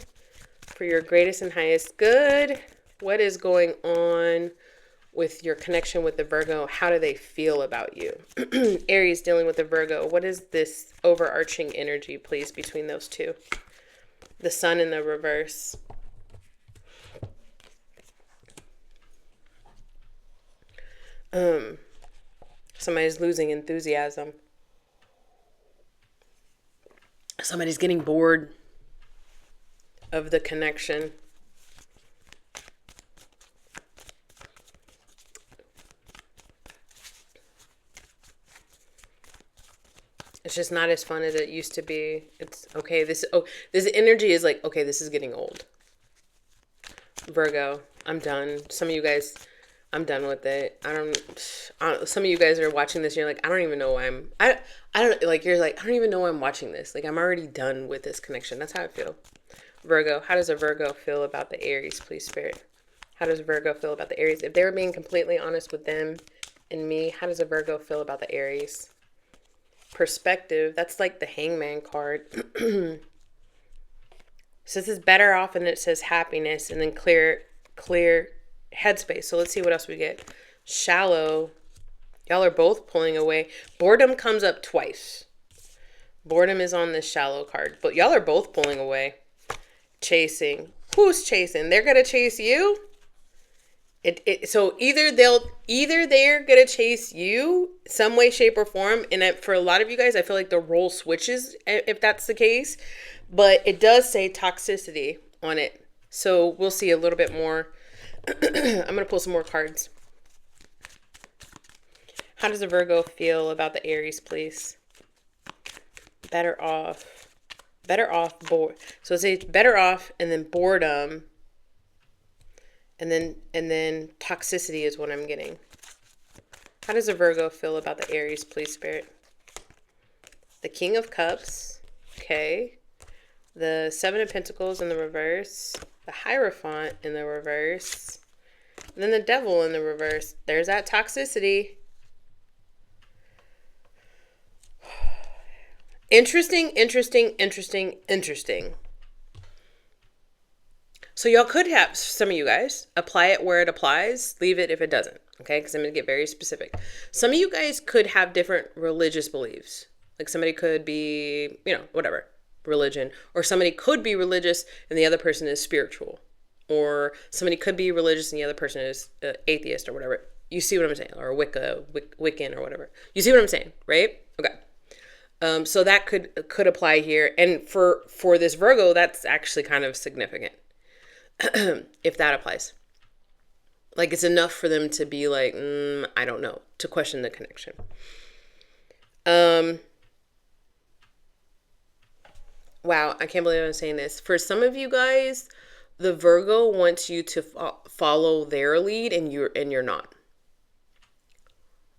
for your greatest and highest good, what is going on with your connection with the Virgo? How do they feel about you? Aries dealing with the Virgo. What is this overarching energy, please, between those two? The Sun in the reverse. Somebody's losing enthusiasm. Somebody's getting bored of the connection. It's just not as fun as it used to be. It's okay. This energy is like, okay, this is getting old. Virgo, I'm done. Some of you guys, I'm done with it. Some of you guys are watching this and you're like, I don't even know why you're like, I don't even know why I'm watching this. Like, I'm already done with this connection. That's how I feel. Virgo, how does a Virgo feel about the Aries, please, Spirit? How does Virgo feel about the Aries? If they were being completely honest with them and me, how does a Virgo feel about the Aries? Perspective, that's like the Hangman card. So this is better off, and it says happiness, and then clear headspace. So let's see what else we get. Shallow. Y'all are both pulling away. Boredom comes up twice. Boredom is on this shallow card, but y'all are both pulling away. Chasing. Who's chasing? They're going to chase you? So either they're gonna chase you some way, shape, or form, and for a lot of you guys, I feel like the role switches if that's the case. But it does say toxicity on it, so we'll see a little bit more. I'm gonna pull some more cards. How does a Virgo feel about the Aries, please? Better off, bored. So it says better off, and then boredom. And then toxicity is what I'm getting. How does a Virgo feel about the Aries, please, Spirit? The King of Cups. Okay. The Seven of Pentacles in the reverse. The Hierophant in the reverse. And then the Devil in the reverse. There's that toxicity. Interesting. So y'all could have, some of you guys, apply it where it applies, leave it if it doesn't, okay? Because I'm going to get very specific. Some of you guys could have different religious beliefs. Like somebody could be, whatever, religion. Or somebody could be religious and the other person is spiritual. Or somebody could be religious and the other person is atheist or whatever. You see what I'm saying? Or Wiccan or whatever. You see what I'm saying, right? Okay. So that could apply here. And for this Virgo, that's actually kind of significant. If that applies. Like it's enough for them to be like, I don't know, to question the connection. Wow, I can't believe I'm saying this. For some of you guys, the Virgo wants you to follow their lead and you're not.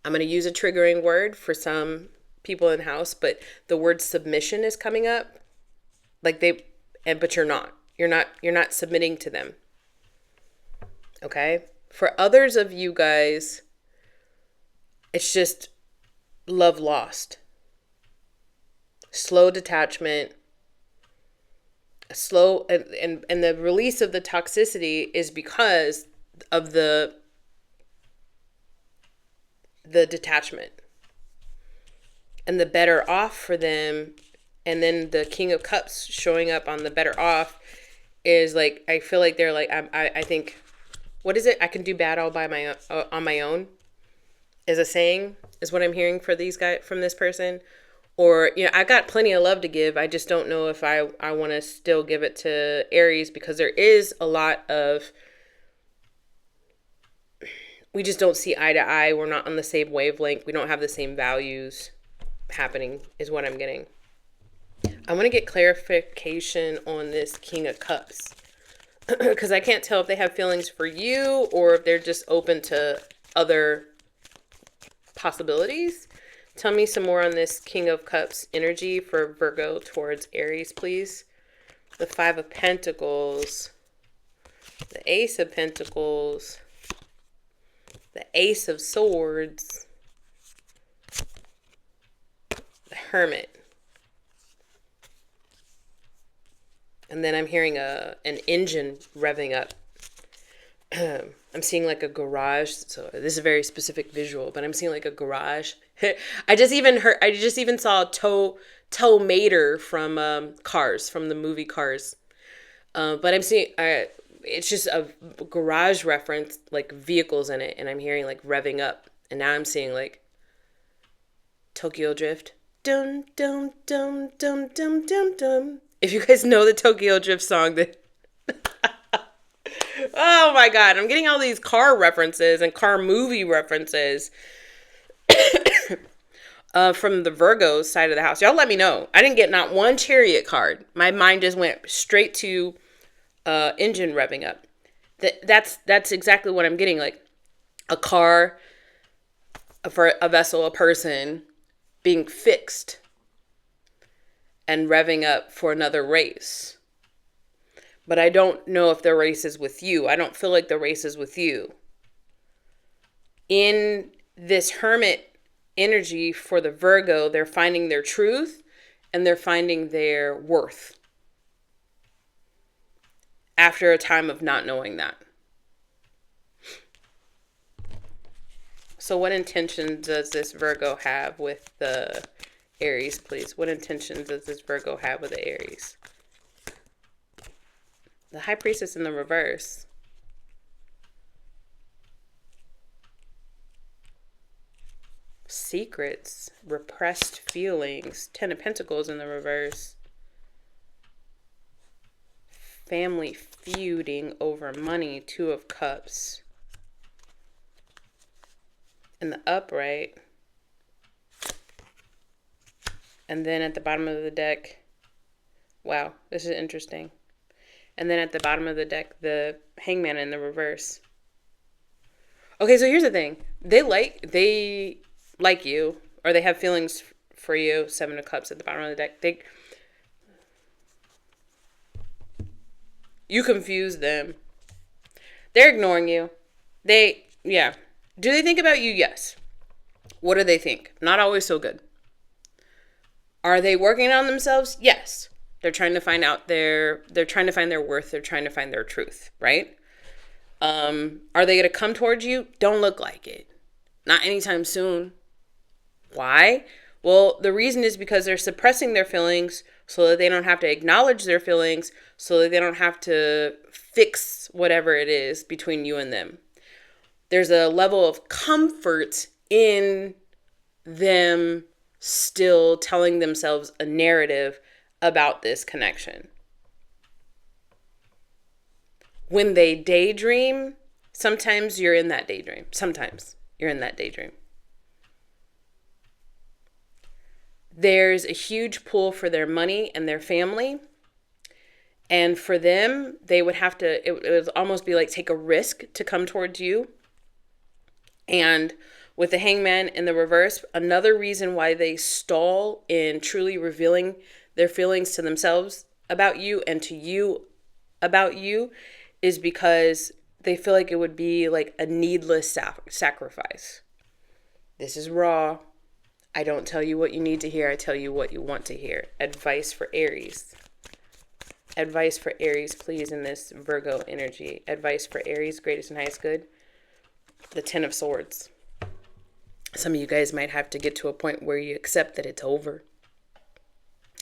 I'm going to use a triggering word for some people in house, but the word submission is coming up. Like but you're not. You're not submitting to them. Okay? For others of you guys, it's just love lost. Slow detachment. And the release of the toxicity is because of the detachment. And the better off for them, and then the King of Cups showing up on the better off is like, I feel like they're like, I think, what is it? I can do bad all by on my own is a saying, is what I'm hearing for these guys, from this person. Or, I got plenty of love to give. I just don't know if I want to still give it to Aries, because there is a lot of, we just don't see eye to eye. We're not on the same wavelength. We don't have the same values happening, is what I'm getting. I want to get clarification on this King of Cups, because I can't tell if they have feelings for you or if they're just open to other possibilities. Tell me some more on this King of Cups energy for Virgo towards Aries, please. The Five of Pentacles, the Ace of Pentacles, the Ace of Swords, the Hermit. And then I'm hearing an engine revving up. I'm seeing like a garage. So this is a very specific visual, but I'm seeing like a garage. I just even saw Tow Mater from Cars, from the movie Cars. But I'm seeing, it's just a garage reference, like vehicles in it. And I'm hearing like revving up. And now I'm seeing like Tokyo Drift. Dum, dum, dum, dum, dum, dum, dum. If you guys know the Tokyo Drift song, that oh my God, I'm getting all these car references and car movie references from the Virgo side of the house. Y'all let me know. I didn't get not one Chariot card. My mind just went straight to engine revving up. That's exactly what I'm getting. Like a car, for a vessel, a person being fixed and revving up for another race. But I don't know if the race is with you. I don't feel like the race is with you. In this Hermit energy for the Virgo, they're finding their truth and they're finding their worth after a time of not knowing that. So what intention does this Virgo have with the Aries, please? What intention does this Virgo have with the Aries? The High Priestess in the reverse. secrets, repressed feelings, 10 of Pentacles in the reverse, family feuding over money, 2 of Cups, in the upright, and then at the bottom of the deck, wow, this is interesting, and then at the bottom of the deck, the Hangman in the reverse. Okay, so here's the thing. They like you, or they have feelings for you. 7 of Cups at the bottom of the deck. You confuse them. They're ignoring you. Yeah. Do they think about you? Yes. What do they think? Not always so good. Are they working on themselves? Yes. They're trying to find out they're trying to find their worth. They're trying to find their truth, right? Are they going to come towards you? Don't look like it. Not anytime soon. Why? Well, the reason is because they're suppressing their feelings so that they don't have to acknowledge their feelings, so that they don't have to fix whatever it is between you and them. There's a level of comfort in them still telling themselves a narrative about this connection. When they daydream, sometimes you're in that daydream. Sometimes you're in that daydream. There's a huge pull for their money and their family. And for them, they would have to, it would almost be like take a risk to come towards you. And with the Hangman in the reverse, another reason why they stall in truly revealing their feelings to themselves about you and to you about you is because they feel like it would be like a needless sacrifice. This is raw. I don't tell you what you need to hear. I tell you what you want to hear. Advice for Aries. Advice for Aries, please, in this Virgo energy. Advice for Aries, greatest and highest good. The 10 of Swords. Some of you guys might have to get to a point where you accept that it's over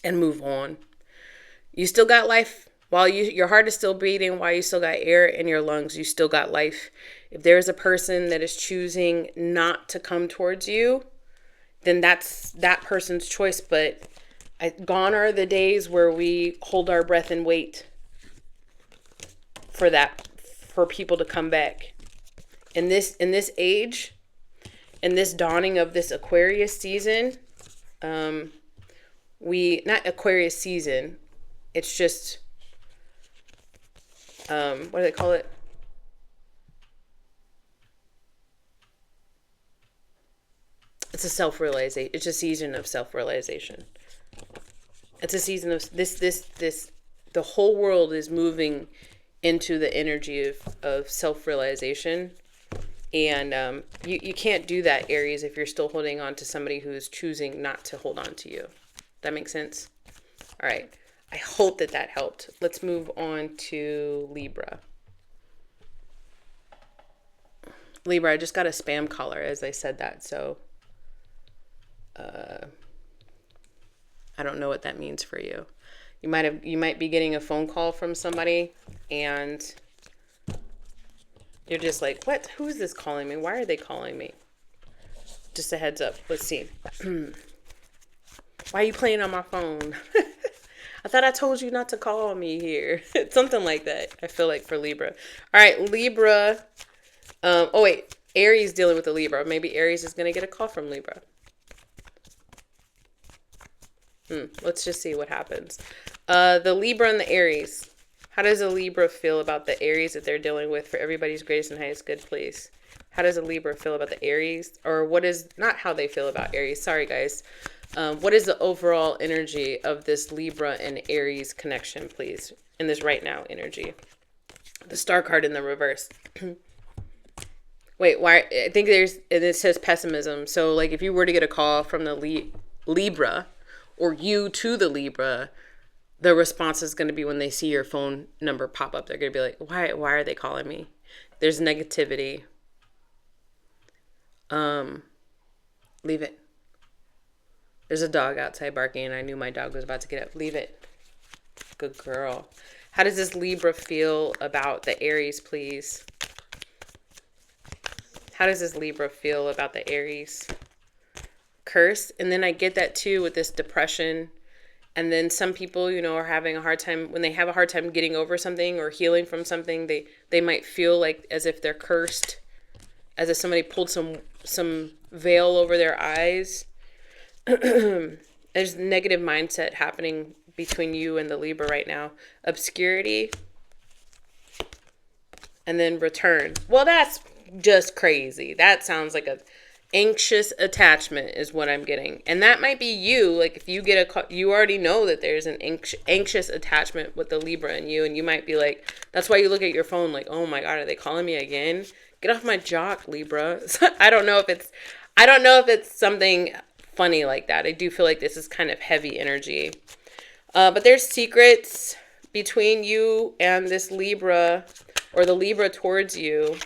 and move on. You still got life. While your heart is still beating, while you still got air in your lungs, you still got life. If there's a person that is choosing not to come towards you, then that's that person's choice. But gone are the days where we hold our breath and wait for people to come back. In this age, in this dawning of this Aquarius season, not Aquarius season, it's just, what do they call it? It's a self-realization. It's a season of self-realization. It's a season of the whole world is moving into the energy of self-realization. And you can't do that, Aries, if you're still holding on to somebody who's choosing not to hold on to you. That makes sense? All right. I hope that helped. Let's move on to Libra. Libra, I just got a spam caller as I said that, so I don't know what that means for you. You might be getting a phone call from somebody and you're just like, what? Who's this calling me? Why are they calling me? Just a heads up. Let's see. Why are you playing on my phone? I thought I told you not to call me here. Something like that, I feel like, for Libra. All right, Libra. Oh, wait. Aries dealing with the Libra. Maybe Aries is going to get a call from Libra. Let's just see what happens. The Libra and the Aries. How does a Libra feel about the Aries that they're dealing with? For everybody's greatest and highest good, please. How does a Libra feel about the Aries? Or what is, not how they feel about Aries. Sorry, guys. What is the overall energy of this Libra and Aries connection, please? In this right now energy. The Star card in the reverse. Wait, why? I think it says pessimism. So, like, if you were to get a call from the Libra, or you to the Libra, the response is going to be when they see your phone number pop up. They're going to be like, why are they calling me? There's negativity. Leave it. There's a dog outside barking and I knew my dog was about to get up. Leave it. Good girl. How does this Libra feel about the Aries, please? How does this Libra feel about the Aries? curse. And then I get that too with this depression. And then some people, you know, are having a hard time, when they have a hard time getting over something or healing from something, they might feel like as if they're cursed, as if somebody pulled some veil over their eyes. There's negative mindset happening between you and the Libra right now. Obscurity. And then return. Well, that's just crazy. That sounds like a anxious attachment is what I'm getting. And that might be you. Like if you get you already know that there's an anxious attachment with the Libra in you. And you might be like, that's why you look at your phone like, oh my God, are they calling me again? Get off my jock, Libra. I don't know if it's something funny like that. I do feel like this is kind of heavy energy. But there's secrets between you and this Libra, or the Libra towards you.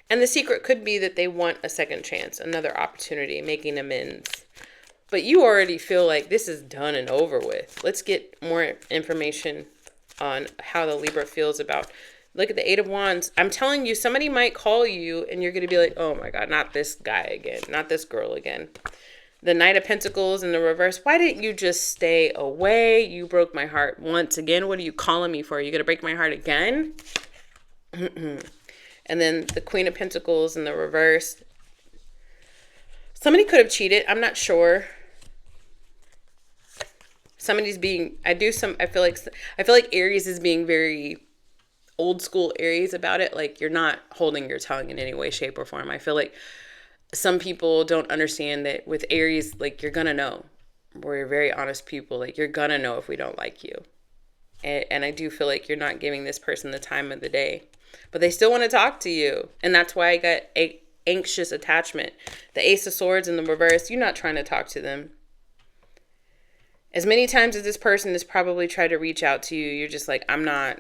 And the secret could be that they want a second chance, another opportunity, making amends. But you already feel like this is done and over with. Let's get more information on how the Libra feels about. Look at the 8 of Wands. I'm telling you, somebody might call you and you're going to be like, oh my God, not this guy again, not this girl again. The Knight of Pentacles in the reverse. Why didn't you just stay away? You broke my heart once again. What are you calling me for? Are you going to break my heart again? And then the Queen of Pentacles in the reverse. Somebody could have cheated. I'm not sure. Somebody's being, I feel like Aries is being very old school Aries about it. Like you're not holding your tongue in any way, shape, or form. I feel like some people don't understand that with Aries, like you're gonna know. We're very honest people. Like you're gonna know if we don't like you. And I do feel like you're not giving this person the time of the day. But they still want to talk to you. And that's why I got anxious attachment. The Ace of Swords in the reverse, you're not trying to talk to them. As many times as this person has probably tried to reach out to you, you're just like, I'm not.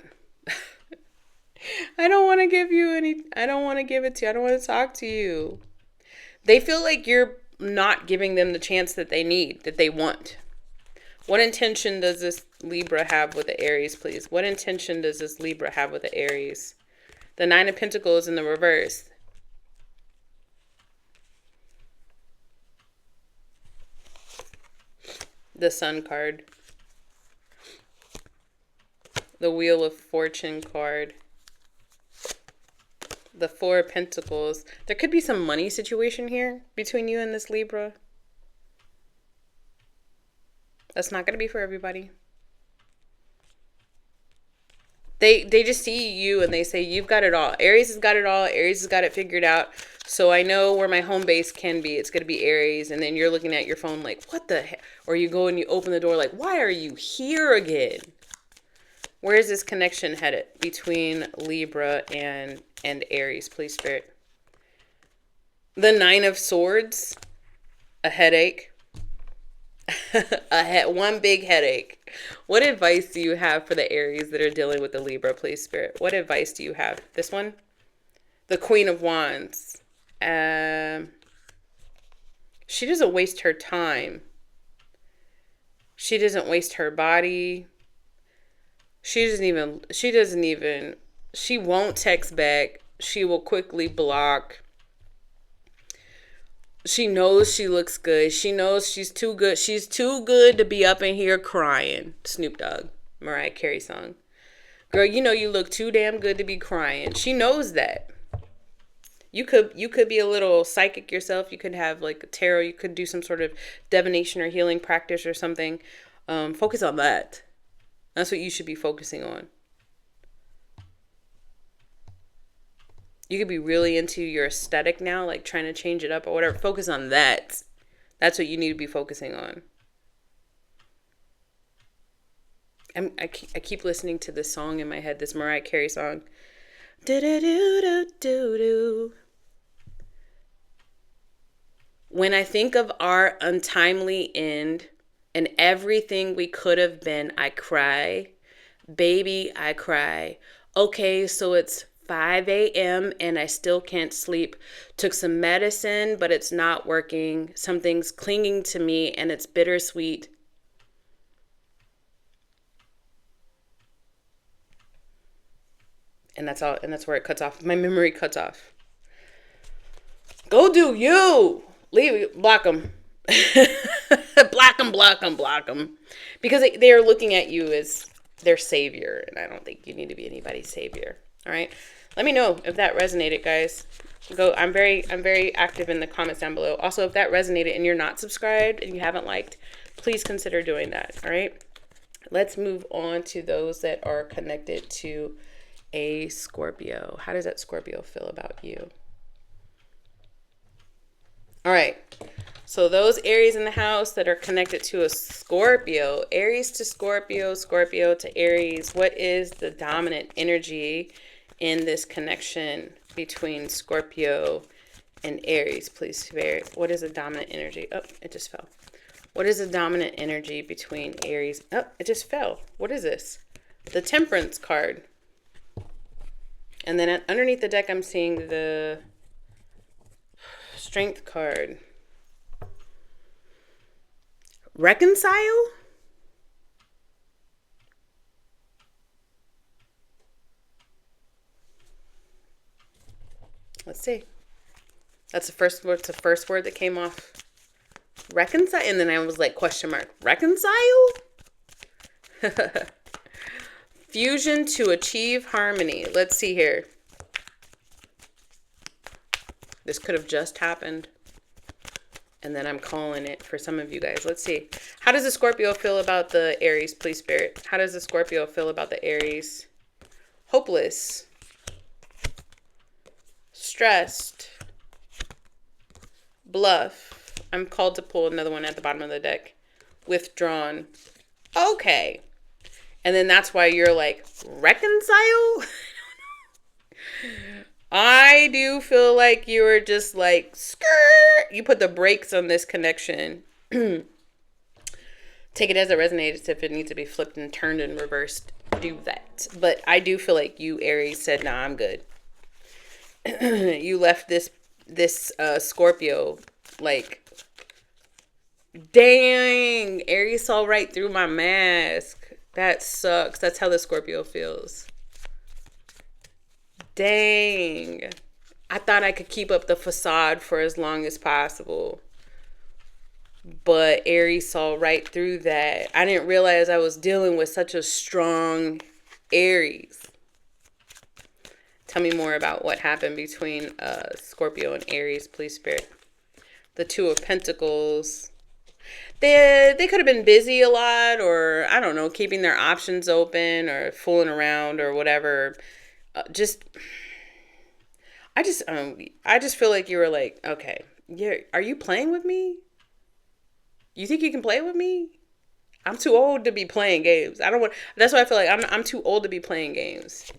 I don't want to give you any. I don't want to give it to you. I don't want to talk to you. They feel like you're not giving them the chance that they need, that they want. What intention does this Libra have with the Aries, please? What intention does this Libra have with the Aries? The 9 of Pentacles in the reverse. The Sun card. The Wheel of Fortune card. The 4 of Pentacles. There could be some money situation here between you and this Libra. That's not going to be for everybody. They just see you and they say, you've got it all. Aries has got it all. Aries has got it figured out. So I know where my home base can be. It's going to be Aries. And then you're looking at your phone like, what the heck? Or you go and you open the door like, why are you here again? Where is this connection headed between Libra and Aries, please, Spirit? The 9 of Swords. A headache. One big headache. What advice do you have for the Aries that are dealing with the Libra, please, Spirit? What advice do you have? This one? The Queen of Wands. She doesn't waste her time. She doesn't waste her body. She won't text back. She will quickly block. She knows she looks good. She knows she's too good. She's too good to be up in here crying. Snoop Dogg, Mariah Carey song. Girl, you know you look too damn good to be crying. She knows that. You could be a little psychic yourself. You could have like a tarot. You could do some sort of divination or healing practice or something. Focus on that. That's what you should be focusing on. You could be really into your aesthetic now, like trying to change it up or whatever. Focus on that. That's what you need to be focusing on. I keep listening to this song in my head, this Mariah Carey song. Do-do-do-do-do-do. When I think of our untimely end and everything we could have been, I cry. Baby, I cry. Okay, so it's 5 a.m. and I still can't sleep. Took some medicine, but it's not working. Something's clinging to me and it's bittersweet. And that's all. And that's where it cuts off. My memory cuts off. Go do you. Leave. Block them. Block them, block them, block them. Because they are looking at you as their savior. And I don't think you need to be anybody's savior. All right. Let me know if that resonated, guys. I'm very active in the comments down below. Also, if that resonated and you're not subscribed and you haven't liked, please consider doing that. All right. Let's move on to those that are connected to a Scorpio. How does that Scorpio feel about you? All right. So those Aries in the house that are connected to a Scorpio, Aries to Scorpio, Scorpio to Aries. What is the dominant energy in this connection between Scorpio and Aries? Please, Spirit. What is the dominant energy? Oh, it just fell. What is the dominant energy between Aries? Oh, it just fell. What is this? The Temperance card. And then underneath the deck, I'm seeing the Strength card. Reconcile? Let's see. That's the first word. It's the first word that came off. Reconcile? And then I was like, question mark. Reconcile? Fusion to achieve harmony. Let's see here. This could have just happened. And then I'm calling it for some of you guys. Let's see. How does the Scorpio feel about the Aries, please, Spirit? How does the Scorpio feel about the Aries? Hopeless. Stressed. Bluff. I'm called to pull another one at the bottom of the deck. Withdrawn. Okay. And then that's why you're like, reconcile? I do feel like you were just like, skirt. You put the brakes on this connection. Take it as it resonates. If it needs to be flipped and turned and reversed, do that. But I do feel like you, Aries, said, nah, I'm good. You left this Scorpio like, dang, Aries saw right through my mask. That sucks. That's how the Scorpio feels. Dang. I thought I could keep up the facade for as long as possible. But Aries saw right through that. I didn't realize I was dealing with such a strong Aries. Tell me more about what happened between Scorpio and Aries, please, Spirit. The Two of Pentacles. They could have been busy a lot, or I don't know, keeping their options open or fooling around or whatever. I just feel like you were like, okay, are you playing with me? You think you can play with me? I'm too old to be playing games. That's why I feel like I'm too old to be playing games.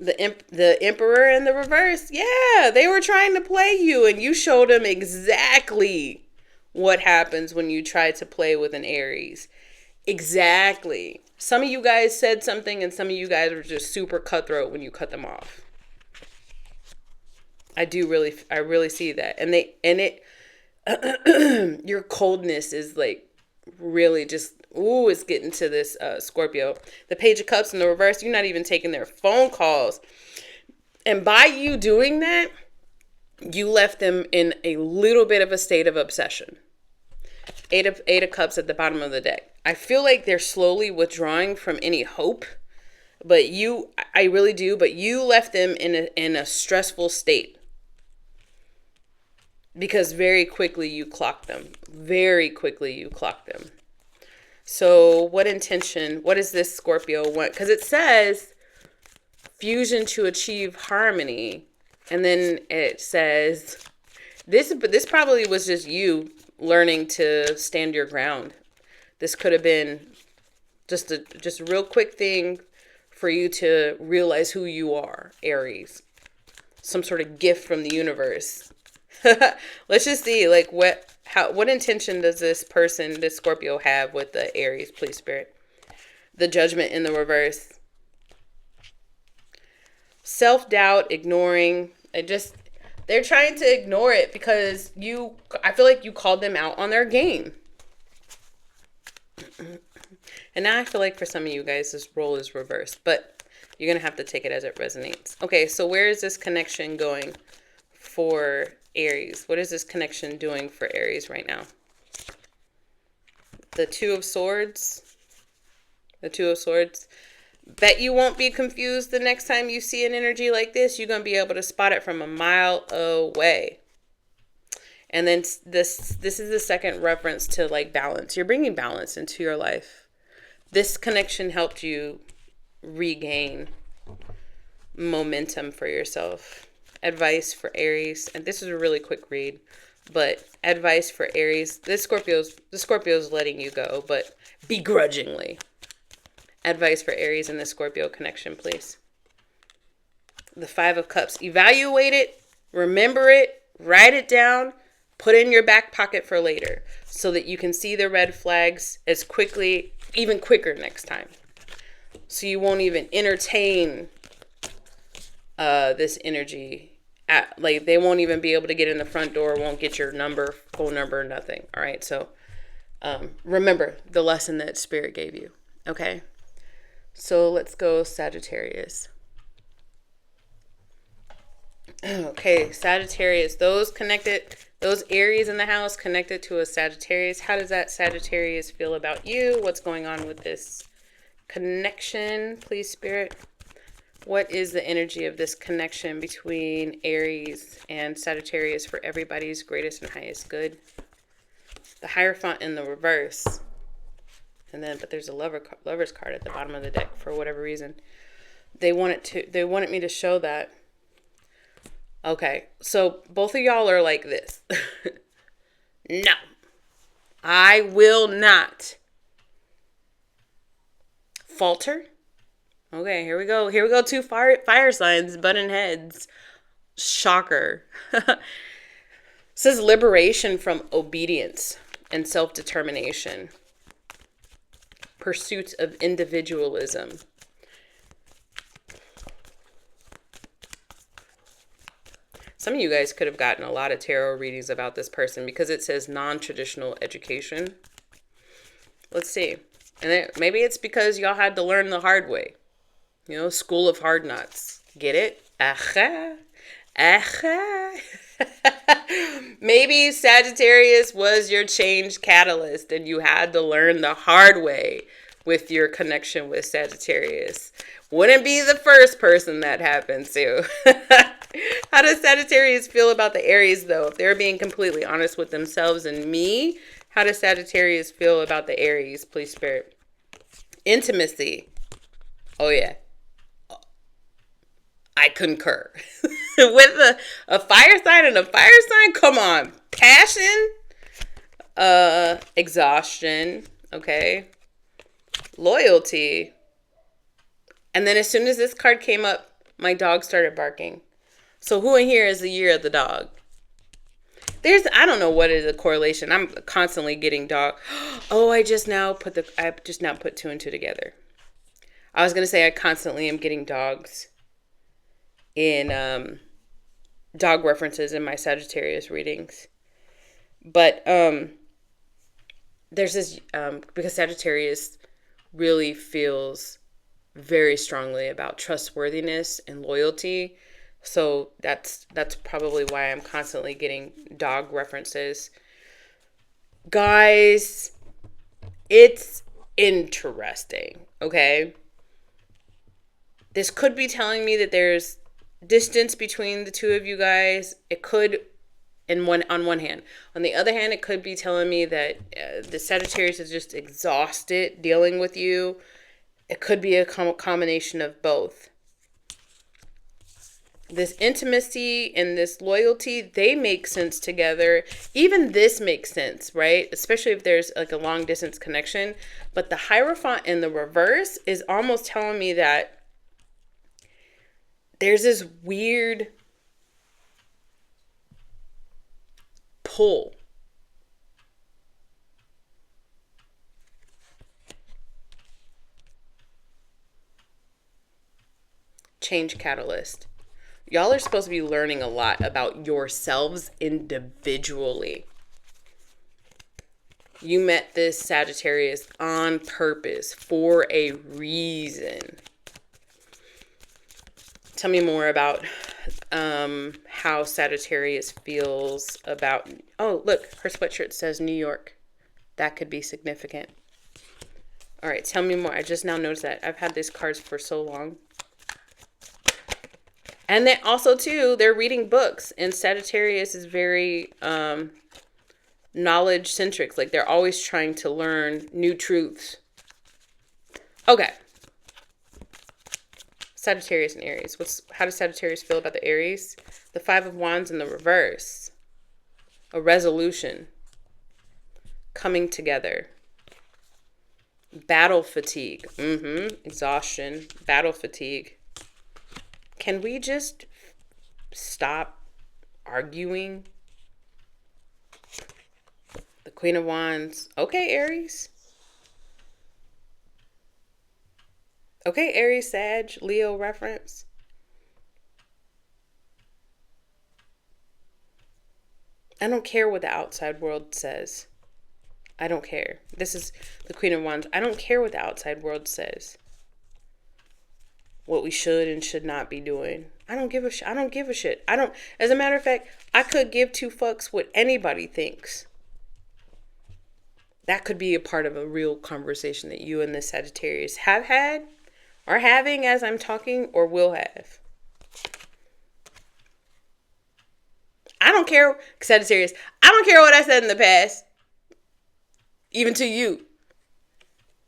The Emperor in the reverse. Yeah, they were trying to play you and you showed them exactly what happens when you try to play with an Aries. Exactly. Some of you guys said something and some of you guys were just super cutthroat when you cut them off. I really see that. Your coldness is like really just, it's getting to this Scorpio. The Page of Cups in the reverse, you're not even taking their phone calls. And by you doing that, you left them in a little bit of a state of obsession. Eight of Cups at the bottom of the deck. I feel like they're slowly withdrawing from any hope, but I really do, but you left them in a stressful state. Because very quickly you clocked them. Very quickly you clocked them. So what does this Scorpio want? Because it says fusion to achieve harmony. And then it says, this probably was just you learning to stand your ground. This could have been just a real quick thing for you to realize who you are, Aries. Some sort of gift from the universe. Let's just see, like, what intention does this Scorpio have with the Aries, please, Spirit? The Judgment in the reverse. Self-doubt, ignoring. They're trying to ignore it because I feel like you called them out on their game. And now I feel like for some of you guys, this role is reversed, but you're going to have to take it as it resonates. Okay, so where is this connection going for Aries? What is this connection doing for Aries right now? the Two of Swords. The Two of Swords. Bet you won't be confused the next time you see an energy like this. You're going to be able to spot it from a mile away. And then this is the second reference to like balance. You're bringing balance into your life. This connection helped you regain momentum for yourself. Advice for Aries. And this is a really quick read. But advice for Aries. The Scorpio's letting you go, but begrudgingly. Advice for Aries and the Scorpio connection, please. The Five of Cups. Evaluate it. Remember it. Write it down. Put it in your back pocket for later so that you can see the red flags as quickly, even quicker next time. So you won't even entertain this energy. Like they won't even be able to get in the front door, won't get your number, phone number, nothing. All right. So remember the lesson that Spirit gave you. Okay. So let's go Sagittarius. Okay, Sagittarius, those Aries in the house connected to a Sagittarius. How does that Sagittarius feel about you? What's going on with this connection, please, Spirit? What is the energy of this connection between Aries and Sagittarius for everybody's greatest and highest good? The Hierophant in the reverse. But there's a lover's card at the bottom of the deck for whatever reason. They wanted me to show that. Okay, so both of y'all are like this. No, I will not falter. Okay, here we go. Here we go. Two fire signs butting heads. Shocker. Says liberation from obedience and self-determination. Pursuit of individualism. Some of you guys could have gotten a lot of tarot readings about this person because it says non-traditional education. Let's see. And maybe it's because y'all had to learn the hard way. You know, school of hard knocks. Get it? Aha. Aha. Maybe Sagittarius was your change catalyst and you had to learn the hard way with your connection with Sagittarius. Wouldn't be the first person that happens to. How does Sagittarius feel about the Aries, though? If they're being completely honest with themselves and me, how does Sagittarius feel about the Aries, please, Spirit? Intimacy. Oh, yeah. I concur. With a fire sign and a fire sign? Come on. Passion. Exhaustion. Okay. Loyalty. And then as soon as this card came up, my dog started barking. So who in here is the year of the dog? I don't know what is the correlation. I'm constantly getting dog. Oh, I just now put two and two together. I was going to say I constantly am getting dogs in dog references in my Sagittarius readings. But there's this because Sagittarius really feels very strongly about trustworthiness and loyalty. So that's probably why I'm constantly getting dog references. Guys, it's interesting, okay? This could be telling me that there's distance between the two of you guys. It could, on one hand. On the other hand, it could be telling me that the Sagittarius is just exhausted dealing with you. It could be a combination of both. This intimacy and this loyalty, they make sense together. Even this makes sense, right? Especially if there's like a long distance connection. But the Hierophant in the reverse is almost telling me that there's this weird pull. Change catalyst. Y'all are supposed to be learning a lot about yourselves individually. You met this Sagittarius on purpose for a reason. Tell me more about how Sagittarius feels about... Oh, look, her sweatshirt says New York. That could be significant. All right, tell me more. I just now noticed that. I've had these cards for so long. And then also, too, they're reading books. And Sagittarius is very knowledge-centric. Like, they're always trying to learn new truths. Okay. Sagittarius and Aries. How does Sagittarius feel about the Aries? The Five of Wands in the reverse. A resolution. Coming together. Battle fatigue. Exhaustion. Battle fatigue. Can we just stop arguing? The Queen of Wands. Okay, Aries. Okay, Aries, Sag, Leo reference. I don't care what the outside world says. I don't care. This is the Queen of Wands. I don't care what the outside world says. What we should and should not be doing. I don't give a shit. I don't give a shit. As a matter of fact, I could give two fucks what anybody thinks. That could be a part of a real conversation that you and the Sagittarius have had, are having as I'm talking, or will have. I don't care, Sagittarius. I don't care what I said in the past. Even to you.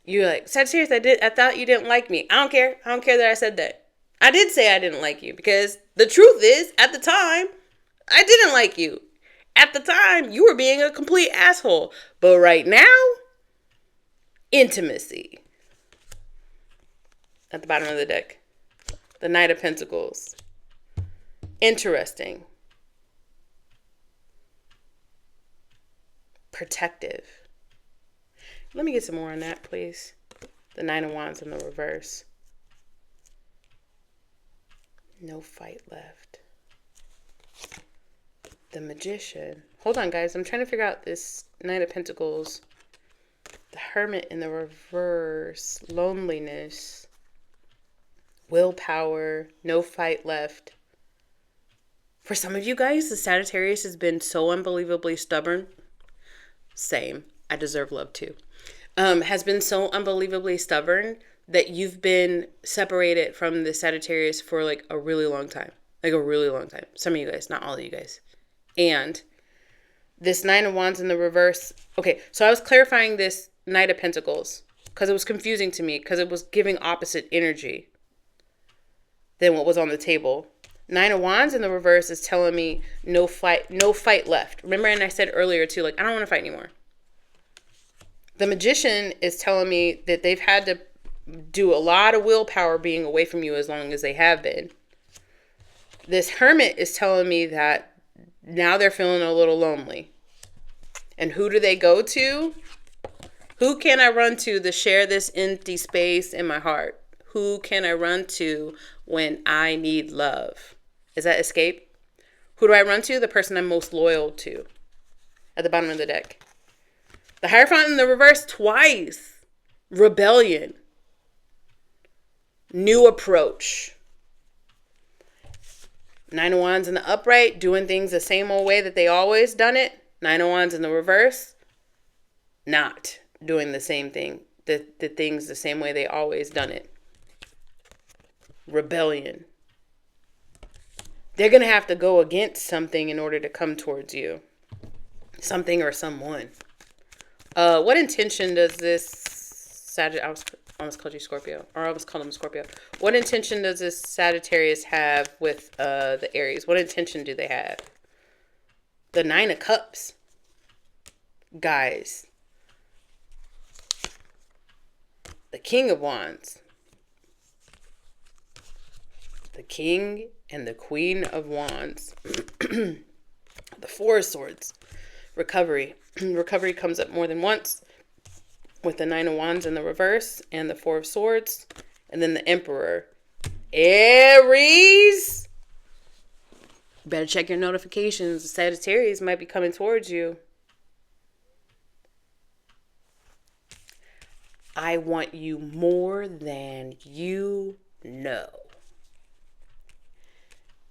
You're like, Sagittarius, I thought you didn't like me. I don't care. I don't care that I said that. I did say I didn't like you because the truth is, at the time, I didn't like you. At the time, you were being a complete asshole. But right now, intimacy. At the bottom of the deck. The Knight of Pentacles. Interesting. Protective. Let me get some more on that, please. The Nine of Wands in the reverse. No fight left. The Magician. Hold on, guys. I'm trying to figure out this Knight of Pentacles. The Hermit in the reverse. Loneliness. Willpower. No fight left. For some of you guys, the Sagittarius has been so unbelievably stubborn. Same. I deserve love too. Has been so unbelievably stubborn that you've been separated from the Sagittarius for like a really long time. Like a really long time. Some of you guys, not all of you guys. And this Nine of Wands in the reverse. Okay, so I was clarifying this Knight of Pentacles because it was confusing to me because it was giving opposite energy than what was on the table. Nine of Wands in the reverse is telling me no fight left. Remember, and I said earlier too, like, I don't want to fight anymore. The Magician is telling me that they've had to do a lot of willpower being away from you as long as they have been. This Hermit is telling me that now they're feeling a little lonely. And who do they go to? Who can I run to share this empty space in my heart? Who can I run to when I need love? Is that Escape? Who do I run to? The person I'm most loyal to. At the bottom of the deck. The Hierophant in the reverse twice. Rebellion. New approach. Nine of Wands in the upright. Doing things the same old way that they always done it. Nine of Wands in the reverse. Not doing the same thing. The things the same way they always done it. Rebellion. They're going to have to go against something in order to come towards you. Something or someone. What intention does this Sagittarius, I almost called you Scorpio, or I almost called him Scorpio. What intention does this Sagittarius have with the Aries? What intention do they have? The Nine of Cups. Guys. The King of Wands. The King and the Queen of Wands. The Four of Swords. Recovery. Recovery comes up more than once with the Nine of Wands in the reverse and the Four of Swords. And then the Emperor. Aries. Better check your notifications. The Sagittarius might be coming towards you. I want you more than you know.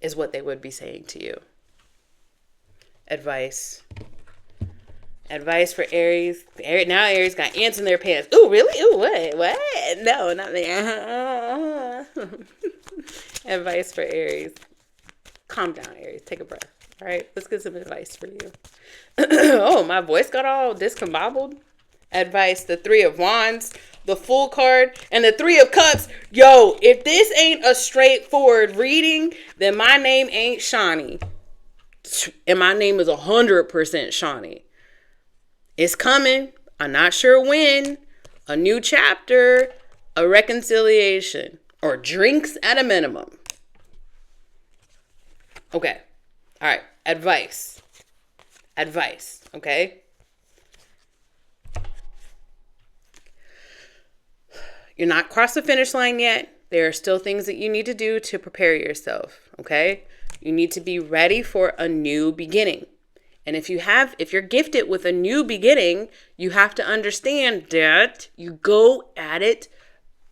Is what they would be saying to you. Advice. Advice for Aries. Now Aries got ants in their pants. Ooh, really? Ooh, what? What? No, not me. Advice for Aries. Calm down, Aries. Take a breath. All right, let's get some advice for you. Oh, my voice got all discombobbled. Advice, the Three of Wands, the Fool card, and the Three of Cups. Yo, if this ain't a straightforward reading, then my name ain't Shawnee. And my name is 100% Shawnee. It's coming. I'm not sure when. A new chapter, a reconciliation, or drinks at a minimum. Okay. All right. Advice. Okay? You're not across the finish line yet. There are still things that you need to do to prepare yourself. Okay? You need to be ready for a new beginning. And if you're gifted with a new beginning, you have to understand that you go at it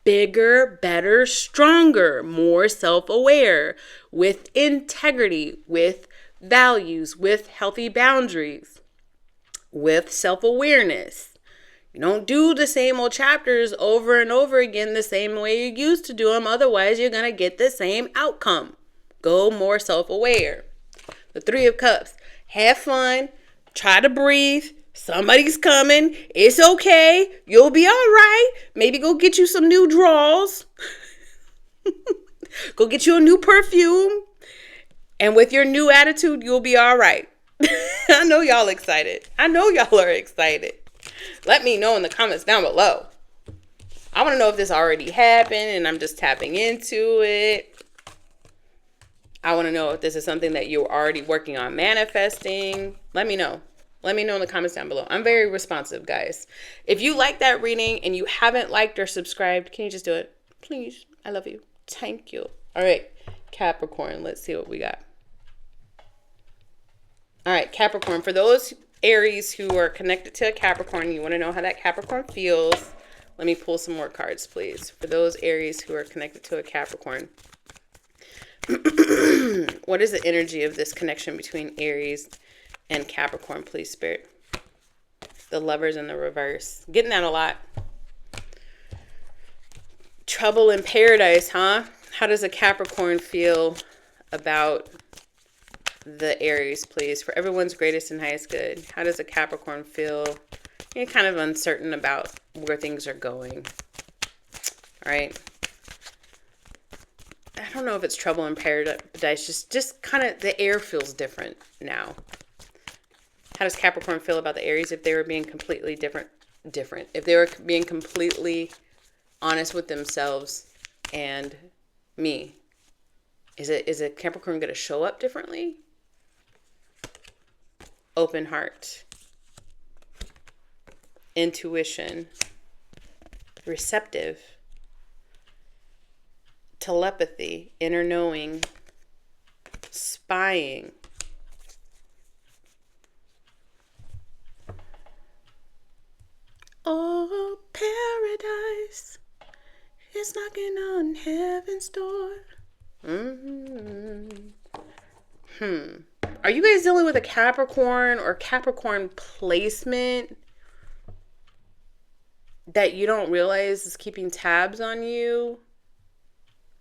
bigger, better, stronger, more self-aware, with integrity, with values, with healthy boundaries, with self-awareness. You don't do the same old chapters over and over again the same way you used to do them. Otherwise, you're going to get the same outcome. Go more self-aware. The Three of Cups. Have fun. Try to breathe. Somebody's coming. It's okay. You'll be all right. Maybe go get you some new drawers. Go get you a new perfume. And with your new attitude, you'll be all right. I know y'all excited. I know y'all are excited. Let me know in the comments down below. I want to know if this already happened and I'm just tapping into it. I want to know if this is something that you're already working on manifesting. Let me know. Let me know in the comments down below. I'm very responsive, guys. If you like that reading and you haven't liked or subscribed, can you just do it? Please. I love you. Thank you. All right. Capricorn. Let's see what we got. All right. Capricorn. For those Aries who are connected to a Capricorn, you want to know how that Capricorn feels. Let me pull some more cards, please. For those Aries who are connected to a Capricorn. What is the energy of this connection between Aries and Capricorn, please, Spirit? The Lovers in the reverse. Getting that a lot. Trouble in paradise, huh? How does a Capricorn feel about the Aries, please? For everyone's greatest and highest good. How does a Capricorn feel? You're kind of uncertain about where things are going. All right. I don't know if it's trouble in paradise. Just kind of the air feels different now. How does Capricorn feel about the Aries if they were being completely different? If they were being completely honest with themselves and me. Is a Capricorn going to show up differently? Open heart. Intuition. Receptive. Telepathy, inner knowing, spying. Oh, paradise is knocking on heaven's door. Are you guys dealing with a Capricorn or Capricorn placement that you don't realize is keeping tabs on you?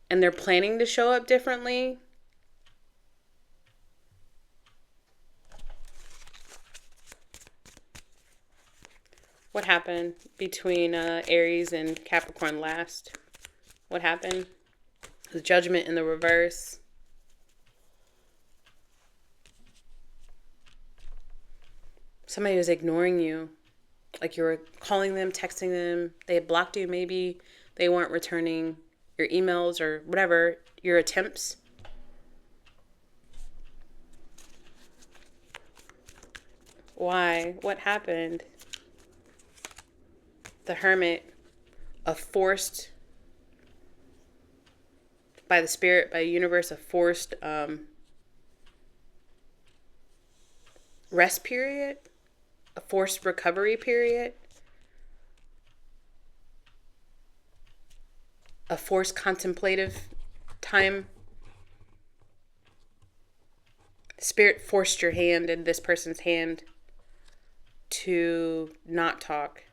And they're planning to show up differently? What happened between Aries and Capricorn last? What happened? The Judgment in the reverse. Somebody was ignoring you. Like you were calling them, texting them. They had blocked you. Maybe they weren't returning your emails or whatever, your attempts. Why? What happened? The Hermit, forced, by the spirit, by the universe, a forced rest period, a forced recovery period. A forced contemplative time. Spirit forced your hand in this person's hand to to not talk.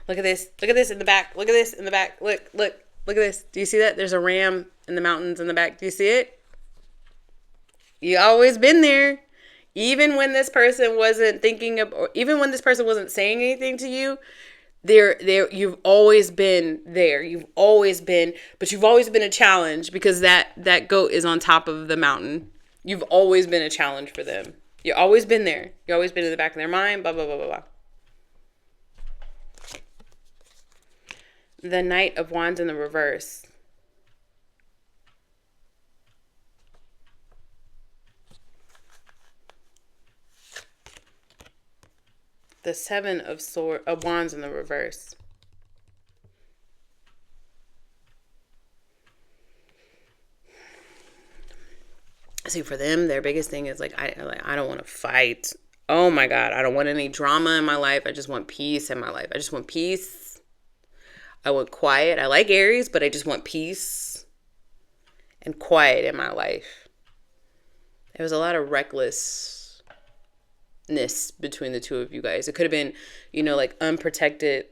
Look at this. Look at this in the back. Look at this in the back. Look at this. Do you see that? There's a ram in the mountains in the back. Do you see it? You always been there. Even when this person wasn't thinking of, or even when this person wasn't saying anything to you, you've always been there. You've always been, but you've always been a challenge because that goat is on top of the mountain. You've always been a challenge for them. You've always been there. You've always been in the back of their mind, blah, blah, blah, blah, blah. The Knight of Wands in the reverse. The Seven of Wands in the reverse. See, for them, their biggest thing is I don't want to fight. Oh my God, I don't want any drama in my life. I just want peace in my life. I just want peace. I want quiet. I like Aries, but I just want peace and quiet in my life. There was a lot of recklessness between the two of you guys. It could have been, unprotected,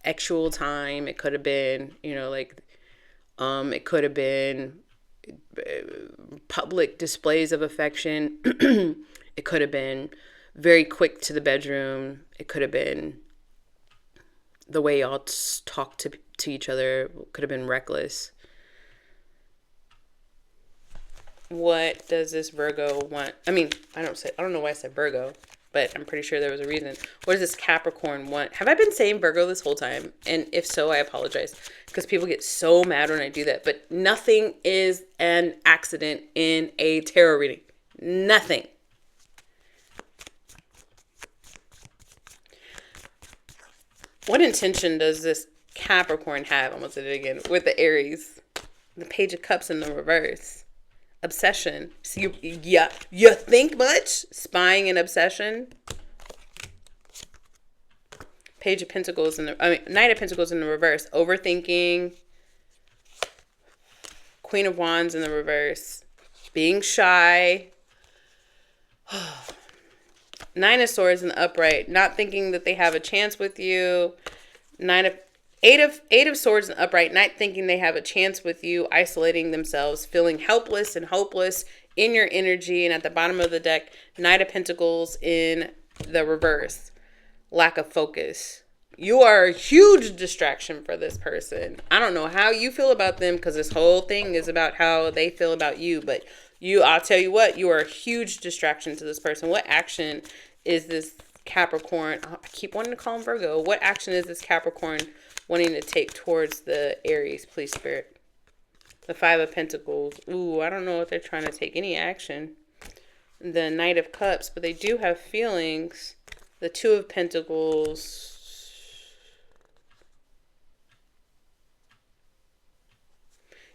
sexual time. It could have been, it could have been public displays of affection. It could have been very quick to the bedroom. It could have been the way y'all talk to each other. Could have been reckless. What does this Virgo want? I don't know why I said Virgo, but I'm pretty sure there was a reason. What does this Capricorn want? Have I been saying Virgo this whole time? And if so, I apologize, because people get so mad when I do that. But nothing is an accident in a tarot reading. Nothing. What intention does this Capricorn have? I almost did it again. With the Aries. The Page of Cups in the reverse. Obsession. So you think much? Spying and obsession. Page of Pentacles Knight of Pentacles in the reverse. Overthinking. Queen of Wands in the reverse. Being shy. Nine of Swords in the upright. Not thinking that they have a chance with you. Eight of Swords in the upright. Not thinking they have a chance with you. Isolating themselves. Feeling helpless and hopeless in your energy. And at the bottom of the deck, Knight of Pentacles in the reverse. Lack of focus. You are a huge distraction for this person. I don't know how you feel about them, because this whole thing is about how they feel about you. But I'll tell you what, you are a huge distraction to this person. What action is this Capricorn? I keep wanting to call him Virgo. What action is this Capricorn wanting to take towards the Aries, please, Spirit? The Five of Pentacles. Ooh, I don't know if they're trying to take any action. The Knight of Cups, but they do have feelings. The Two of Pentacles.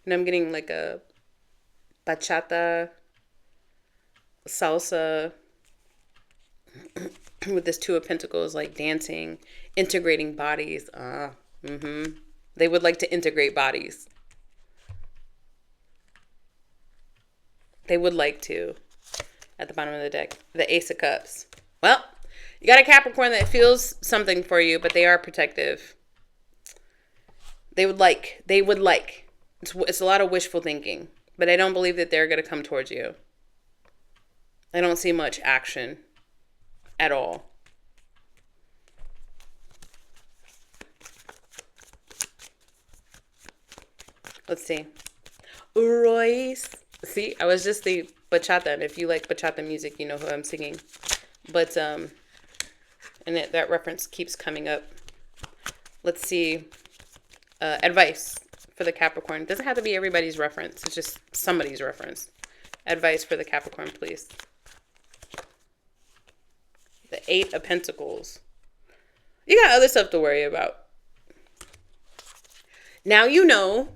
And I'm getting like a bachata, salsa, with this Two of Pentacles, like dancing, integrating bodies. They would like to integrate bodies. They would like to. At the bottom of the deck, the Ace of Cups. Well, you got a Capricorn that feels something for you, but they are protective. They would like. It's a lot of wishful thinking, but I don't believe that they're going to come towards you. I don't see much action at all. Let's see. Royce. See, I was just the bachata, and if you like bachata music, you know who I'm singing. But, and that reference keeps coming up. Let's see. Advice for the Capricorn. It doesn't have to be everybody's reference. It's just somebody's reference. Advice for the Capricorn, please. The Eight of Pentacles. You got other stuff to worry about. Now you know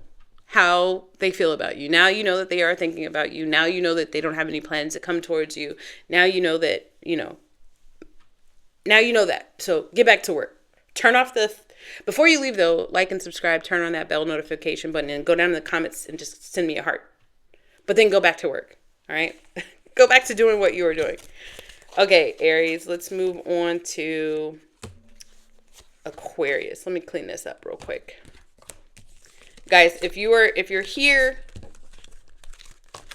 how they feel about you. Now you know that they are thinking about you. Now you know that they don't have any plans to come towards you. Now you know that, now you know that. So get back to work. Turn off before you leave though, like and subscribe, turn on that bell notification button, and go down in the comments and just send me a heart. But then go back to work. All right. Go back to doing what you were doing. Okay, Aries, let's move on to Aquarius. Let me clean this up real quick. Guys, if you're here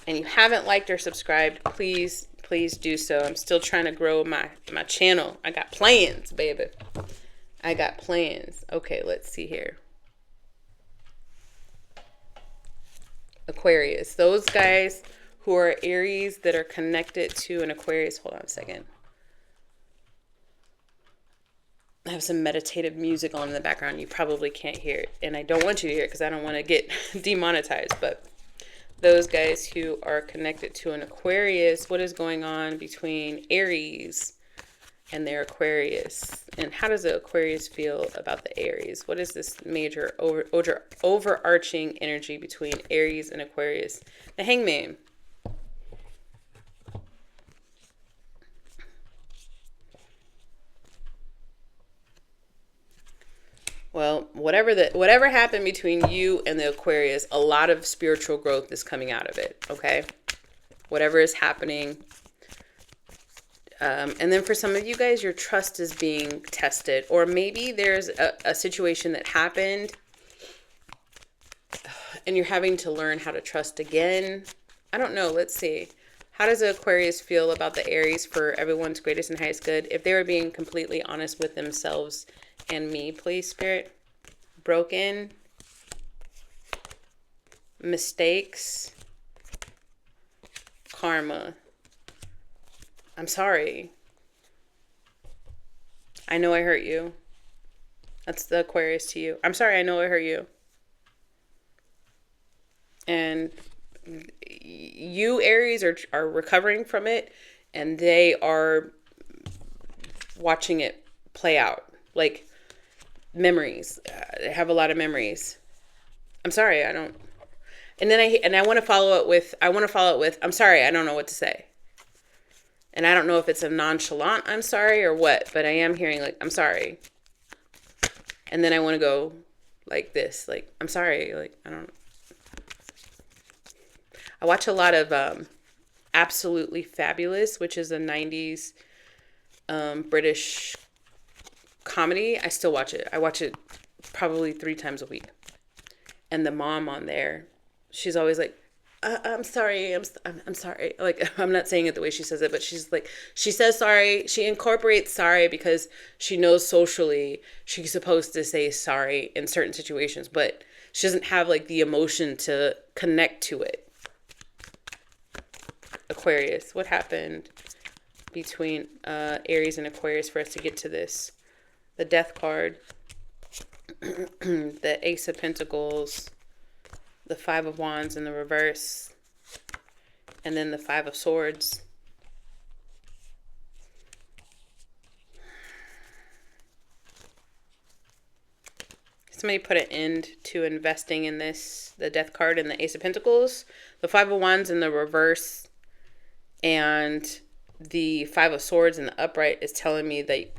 and you haven't liked or subscribed, please do so. I'm still trying to grow my channel. I got plans, baby. I got plans. Okay, let's see here. Aquarius. Those guys who are Aries that are connected to an Aquarius. Hold on a second. I have some meditative music on in the background. You probably can't hear it. And I don't want you to hear it because I don't want to get demonetized. But those guys who are connected to an Aquarius, what is going on between Aries and their Aquarius? And how does the Aquarius feel about the Aries? What is this major overarching energy between Aries and Aquarius? The Hangman. Well, whatever happened between you and the Aquarius, a lot of spiritual growth is coming out of it, okay? Whatever is happening. And then for some of you guys, your trust is being tested. Or maybe there's a situation that happened and you're having to learn how to trust again. I don't know. Let's see. How does the Aquarius feel about the Aries for everyone's greatest and highest good? If they were being completely honest with themselves and me, please, Spirit. Broken. Mistakes. Karma. I'm sorry. I know I hurt you. That's the Aquarius to you. I'm sorry, I know I hurt you. And you, Aries, are recovering from it, and they are watching it play out. Like memories. I have a lot of memories. I'm sorry, I don't. And then I want to follow it with, I'm sorry, I don't know what to say. And I don't know if it's a nonchalant I'm sorry or what, but I am hearing like, I'm sorry. And then I want to go like this, like, I'm sorry, like, I don't. I watch a lot of Absolutely Fabulous, which is a 90s British comedy. I still watch it. I watch it probably 3 times a week. And the mom on there, she's always like, I'm sorry. I'm sorry. Like, I'm not saying it the way she says it, but she's like, she says sorry. She incorporates sorry because she knows socially she's supposed to say sorry in certain situations, but she doesn't have like the emotion to connect to it. Aquarius, what happened between Aries and Aquarius for us to get to this? The Death card, the Ace of Pentacles, the Five of Wands in the reverse, and then the Five of Swords. Somebody put an end to investing in this, the Death card and the Ace of Pentacles, the Five of Wands in the reverse, and the Five of Swords in the upright is telling me that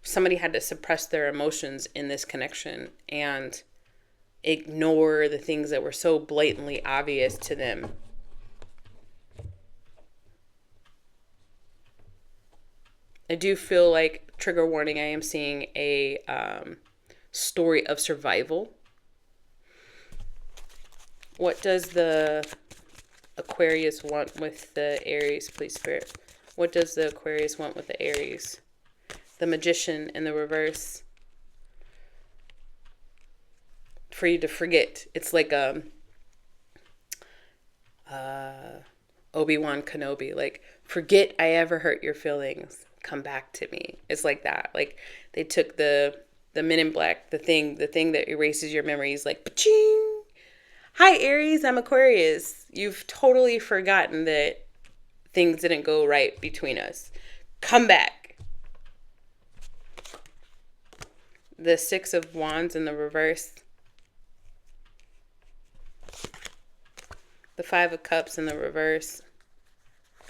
somebody had to suppress their emotions in this connection and ignore the things that were so blatantly obvious to them. I do feel like, trigger warning, I am seeing a story of survival. What does the Aquarius want with the Aries, please, Spirit? What does the Aquarius want with the Aries? The Magician in the reverse. For you to forget. It's like Obi-Wan Kenobi. Like, forget I ever hurt your feelings. Come back to me. It's like that. Like, they took the Men in Black, the thing that erases your memories, like, pa-ching. Hi, Aries, I'm Aquarius. You've totally forgotten that things didn't go right between us. Come back. The Six of Wands in the reverse. The Five of Cups in the reverse.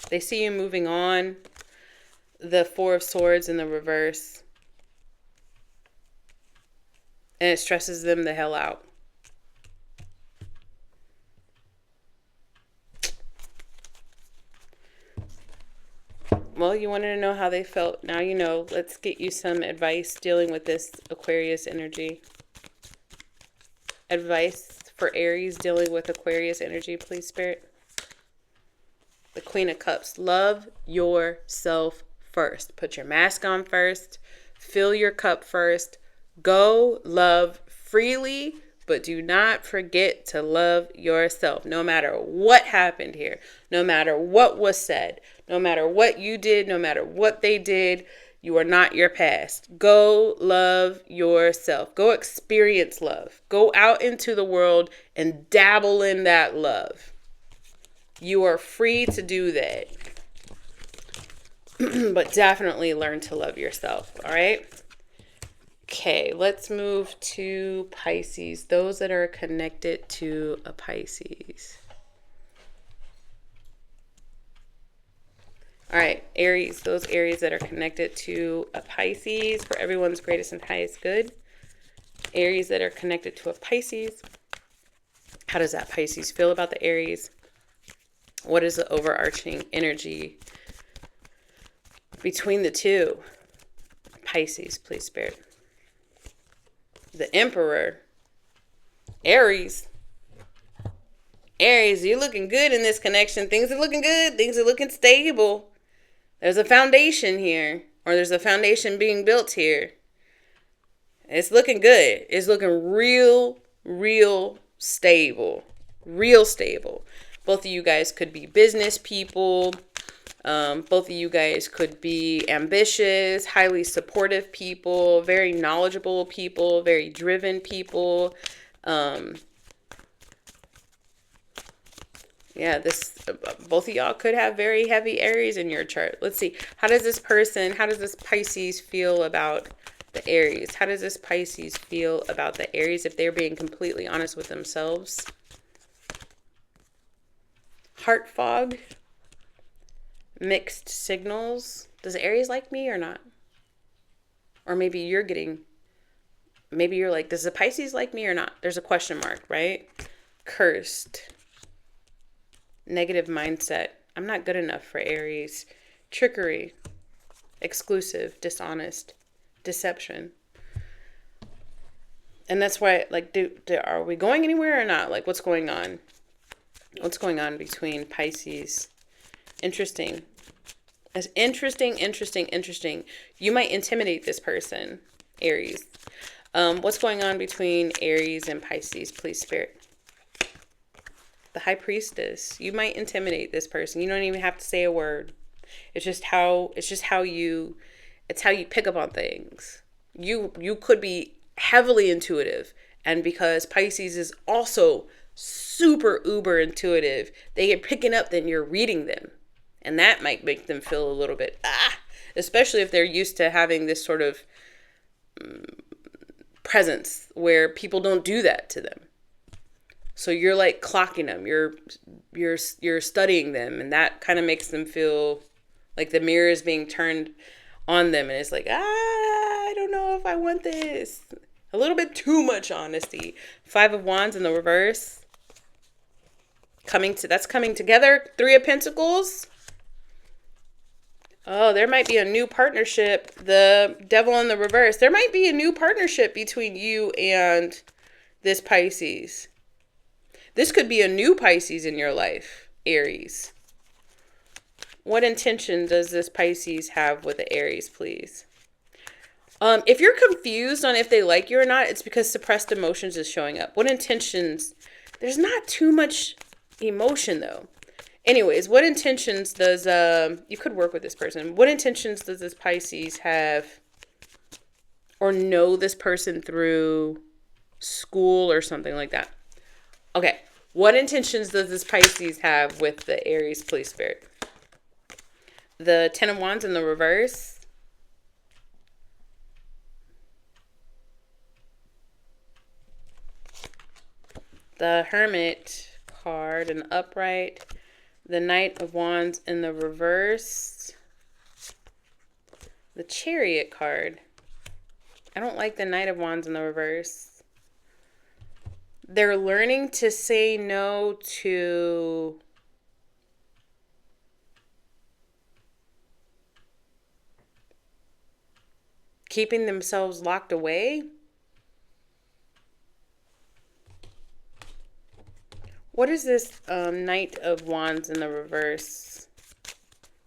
They see you moving on. The Four of Swords in the reverse. And it stresses them the hell out. Well, you wanted to know how they felt. Now you know. Let's get you some advice dealing with this Aquarius energy. Advice for Aries dealing with Aquarius energy, please, Spirit. The Queen of Cups. Love yourself first. Put your mask on first. Fill your cup first. Go love freely, but do not forget to love yourself. No matter what happened here, no matter what was said, no matter what you did, no matter what they did, you are not your past. Go love yourself. Go experience love. Go out into the world and dabble in that love. You are free to do that. But definitely learn to love yourself, all right? Okay, let's move to Pisces. Those that are connected to a Pisces. All right, Aries. Those Aries that are connected to a Pisces, for everyone's greatest and highest good. Aries that are connected to a Pisces. How does that Pisces feel about the Aries? What is the overarching energy between the two? Pisces, please, Spirit. The Emperor. Aries. Aries, you're looking good in this connection. Things are looking good. Things are looking stable. There's a foundation here. Or there's a foundation being built here. It's looking good. It's looking real stable. Real stable. Both of you guys could be business people. Both of you guys could be ambitious, highly supportive people, very knowledgeable people, very driven people. Yeah, both of y'all could have very heavy Aries in your chart. Let's see. How does this Pisces feel about the Aries? How does this Pisces feel about the Aries if they're being completely honest with themselves? Heart fog. Mixed signals. Does Aries like me or not? Or maybe you're like, does the Pisces like me or not? There's a question mark, right? Cursed. Negative mindset. I'm not good enough for Aries. Trickery. Exclusive. Dishonest. Deception. And that's why, like, are we going anywhere or not? Like, what's going on? What's going on between Pisces? Interesting. It's interesting. You might intimidate this person, Aries. What's going on between Aries and Pisces, please, Spirit? The High Priestess. You might intimidate this person. You don't even have to say a word. It's how you pick up on things. You could be heavily intuitive, and because Pisces is also super uber intuitive, they get picking up then you're reading them. And that might make them feel a little bit, especially if they're used to having this sort of presence where people don't do that to them. So you're like clocking them, you're studying them, and that kind of makes them feel like the mirror is being turned on them, and it's like, I don't know if I want this. A little bit too much honesty. 5 of Wands in the reverse. That's coming together. 3 of Pentacles. Oh, there might be a new partnership. The Devil in the reverse. There might be a new partnership between you and this Pisces. This could be a new Pisces in your life, Aries. What intention does this Pisces have with the Aries, please? If you're confused on if they like you or not, it's because suppressed emotions is showing up. What intentions? There's not too much emotion, though. Anyways, what intentions does, you could work with this person. What intentions does this Pisces have or know this person through school or something like that? Okay. What intentions does this Pisces have with the Aries, please, Spirit? The 10 of Wands in the reverse. The Hermit card in the upright. The Knight of Wands in the reverse. The Chariot card. I don't like the Knight of Wands in the reverse. They're learning to say no to keeping themselves locked away. What is this Knight of Wands in the reverse?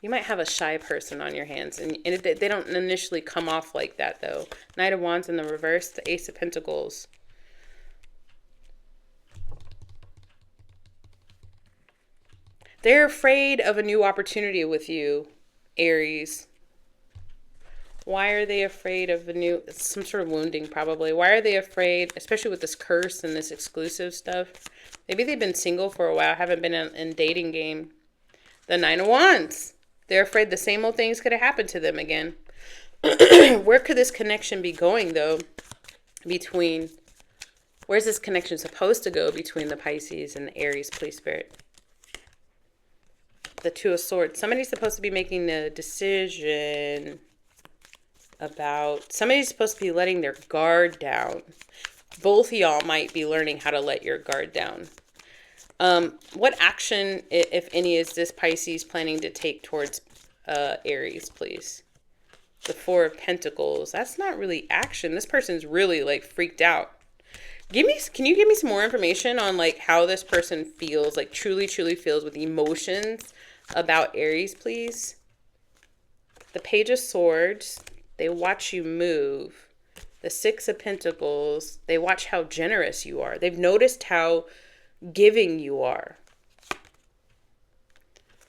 You might have a shy person on your hands, and they don't initially come off like that, though. Knight of Wands in the reverse, the Ace of Pentacles. They're afraid of a new opportunity with you, Aries. Why are they afraid of some sort of wounding probably? Why are they afraid, especially with this curse and this exclusive stuff? Maybe they've been single for a while, haven't been in dating game. The Nine of Wands. They're afraid the same old things could have happened to them again. Where could this connection be going, though? Where's this connection supposed to go between the Pisces and the Aries, please, Spirit? The Two of Swords. Somebody's supposed to be making a decision about... Somebody's supposed to be letting their guard down. Both of y'all might be learning how to let your guard down. What action, if any, is this Pisces planning to take towards Aries, please? The Four of Pentacles. That's not really action. This person's really like freaked out. Can you give me some more information on like how this person feels, like truly feels with emotions about Aries, please? The Page of Swords. They watch you move. The Six of Pentacles. They watch how generous you are. They've noticed how giving you are.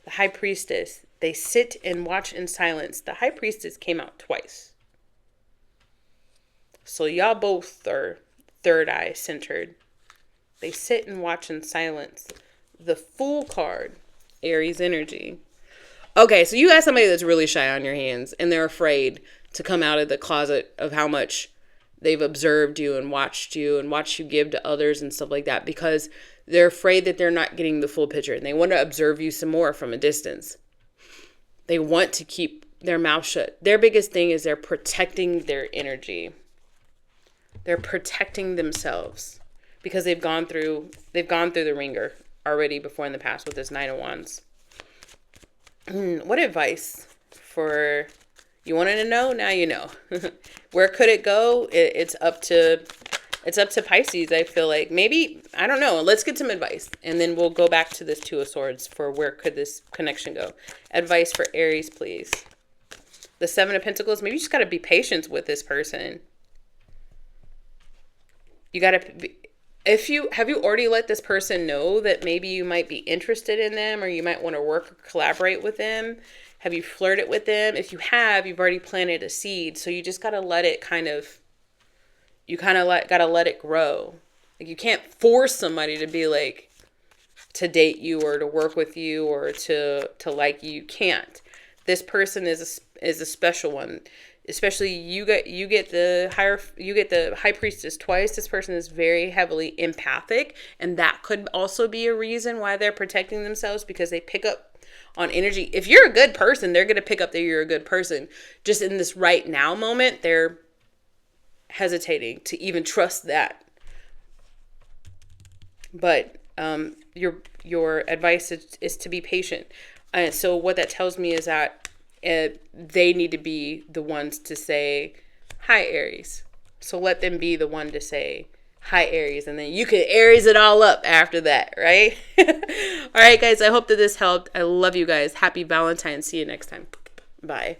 The High Priestess. They sit and watch in silence. The High Priestess came out twice. So y'all both are third eye centered. They sit and watch in silence. The Fool card. Aries energy. Okay, so you got somebody that's really shy on your hands, and they're afraid to come out of the closet of how much they've observed you and watched you give to others and stuff like that, because they're afraid that they're not getting the full picture, and they want to observe you some more from a distance. They want to keep their mouth shut. Their biggest thing is they're protecting their energy. They're protecting themselves because they've gone through the ringer already before in the past with this Nine of Wands. What advice for... You wanted to know? Now you know. Where could it go? It's up to Pisces, I feel like. Maybe, I don't know. Let's get some advice. And then we'll go back to this Two of Swords for where could this connection go. Advice for Aries, please. The Seven of Pentacles. Maybe you just got to be patient with this person. You got to... Have you already let this person know that maybe you might be interested in them, or you might want to work or collaborate with them? Have you flirted with them? If you have, you've already planted a seed. So you just got to let it got to let it grow. Like, you can't force somebody to be like, to date you or to work with you or to like you. You can't. This person is a special one. Especially you get the High Priestess twice. This person is very heavily empathic, and that could also be a reason why they're protecting themselves, because they pick up on energy. If you're a good person, they're going to pick up that you're a good person. Just in this right now moment, they're hesitating to even trust that. But your advice is to be patient. So what that tells me is that they need to be the ones to say, hi, Aries. So let them be the one to say, hi, Aries. And then you can Aries it all up after that, right? All right, guys. I hope that this helped. I love you guys. Happy Valentine's. See you next time. Bye.